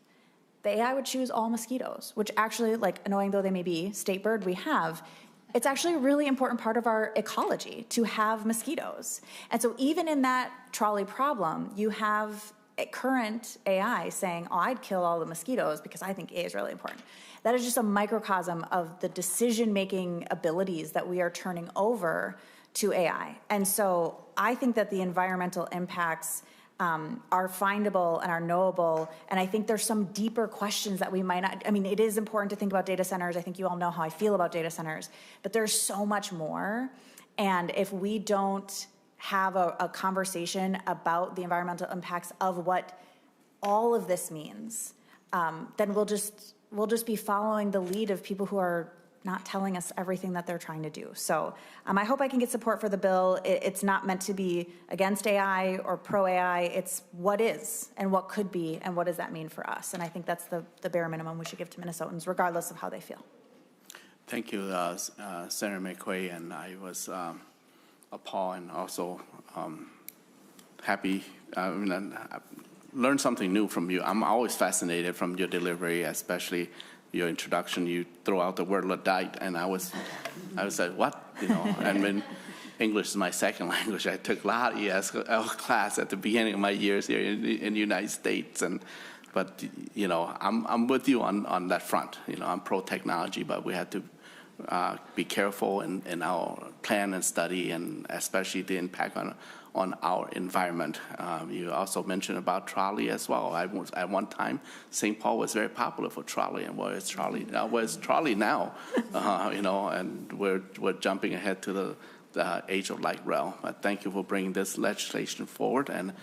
The AI would choose all mosquitoes, which actually, like, annoying though they may be, state bird we have, it's actually a really important part of our ecology to have mosquitoes. And so even in that trolley problem, you have a current AI saying, oh, I'd kill all the mosquitoes because I think A is really important. That is just a microcosm of the decision-making abilities that we are turning over to AI. And so I think that the environmental impacts are findable and are knowable. And I think there's some deeper questions that we might not, I mean, it is important to think about data centers. I think you all know how I feel about data centers, but there's so much more. And if we don't have a conversation about the environmental impacts of what all of this means, then we'll just be following the lead of people who are not telling us everything that they're trying to do. So I hope I can get support for the bill. It's not meant to be against AI or pro-AI. It's what is and what could be and what does that mean for us. And I think that's the bare minimum we should give to Minnesotans, regardless of how they feel. Thank you, Senator McQuay. And I was appalled and also happy. I learned something new from you. I'm always fascinated from your delivery, especially your introduction. You throw out the word Luddite, and I was like, what? You know, and English is my second language. I took a lot of ESL class at the beginning of my years here in the United States, but you know, I'm with you on that front. You know, I'm pro technology, but we have to be careful in our plan and study, and especially the impact on our environment. You also mentioned about trolley as well. At one time, St. Paul was very popular for trolley, and where's trolley now? You know, and we're jumping ahead to the age of light rail. But thank you for bringing this legislation forward, and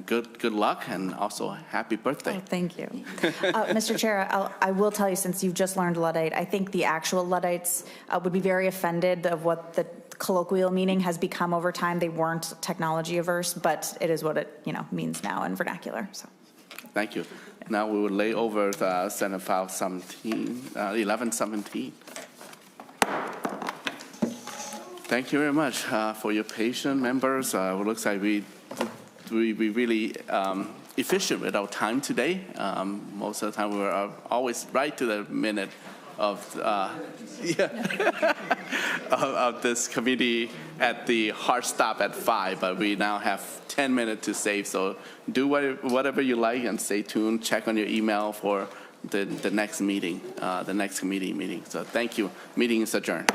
good luck, and also happy birthday. Oh, thank you. Mr. Chair, I will tell you, since you've just learned Luddite, I think the actual Luddites would be very offended of what the colloquial meaning has become over time. They weren't technology averse, but it is what it means now in vernacular. So, thank you. Now we will lay over the Senate File 1117. Thank you very much for your patience, members. It looks like we really efficient with our time today. Most of the time we were always right to the minute of of this committee at the hard stop at 5, but we now have 10 minutes to save. So do whatever you like and stay tuned. Check on your email for the next meeting, the next committee meeting. So thank you. Meeting is adjourned.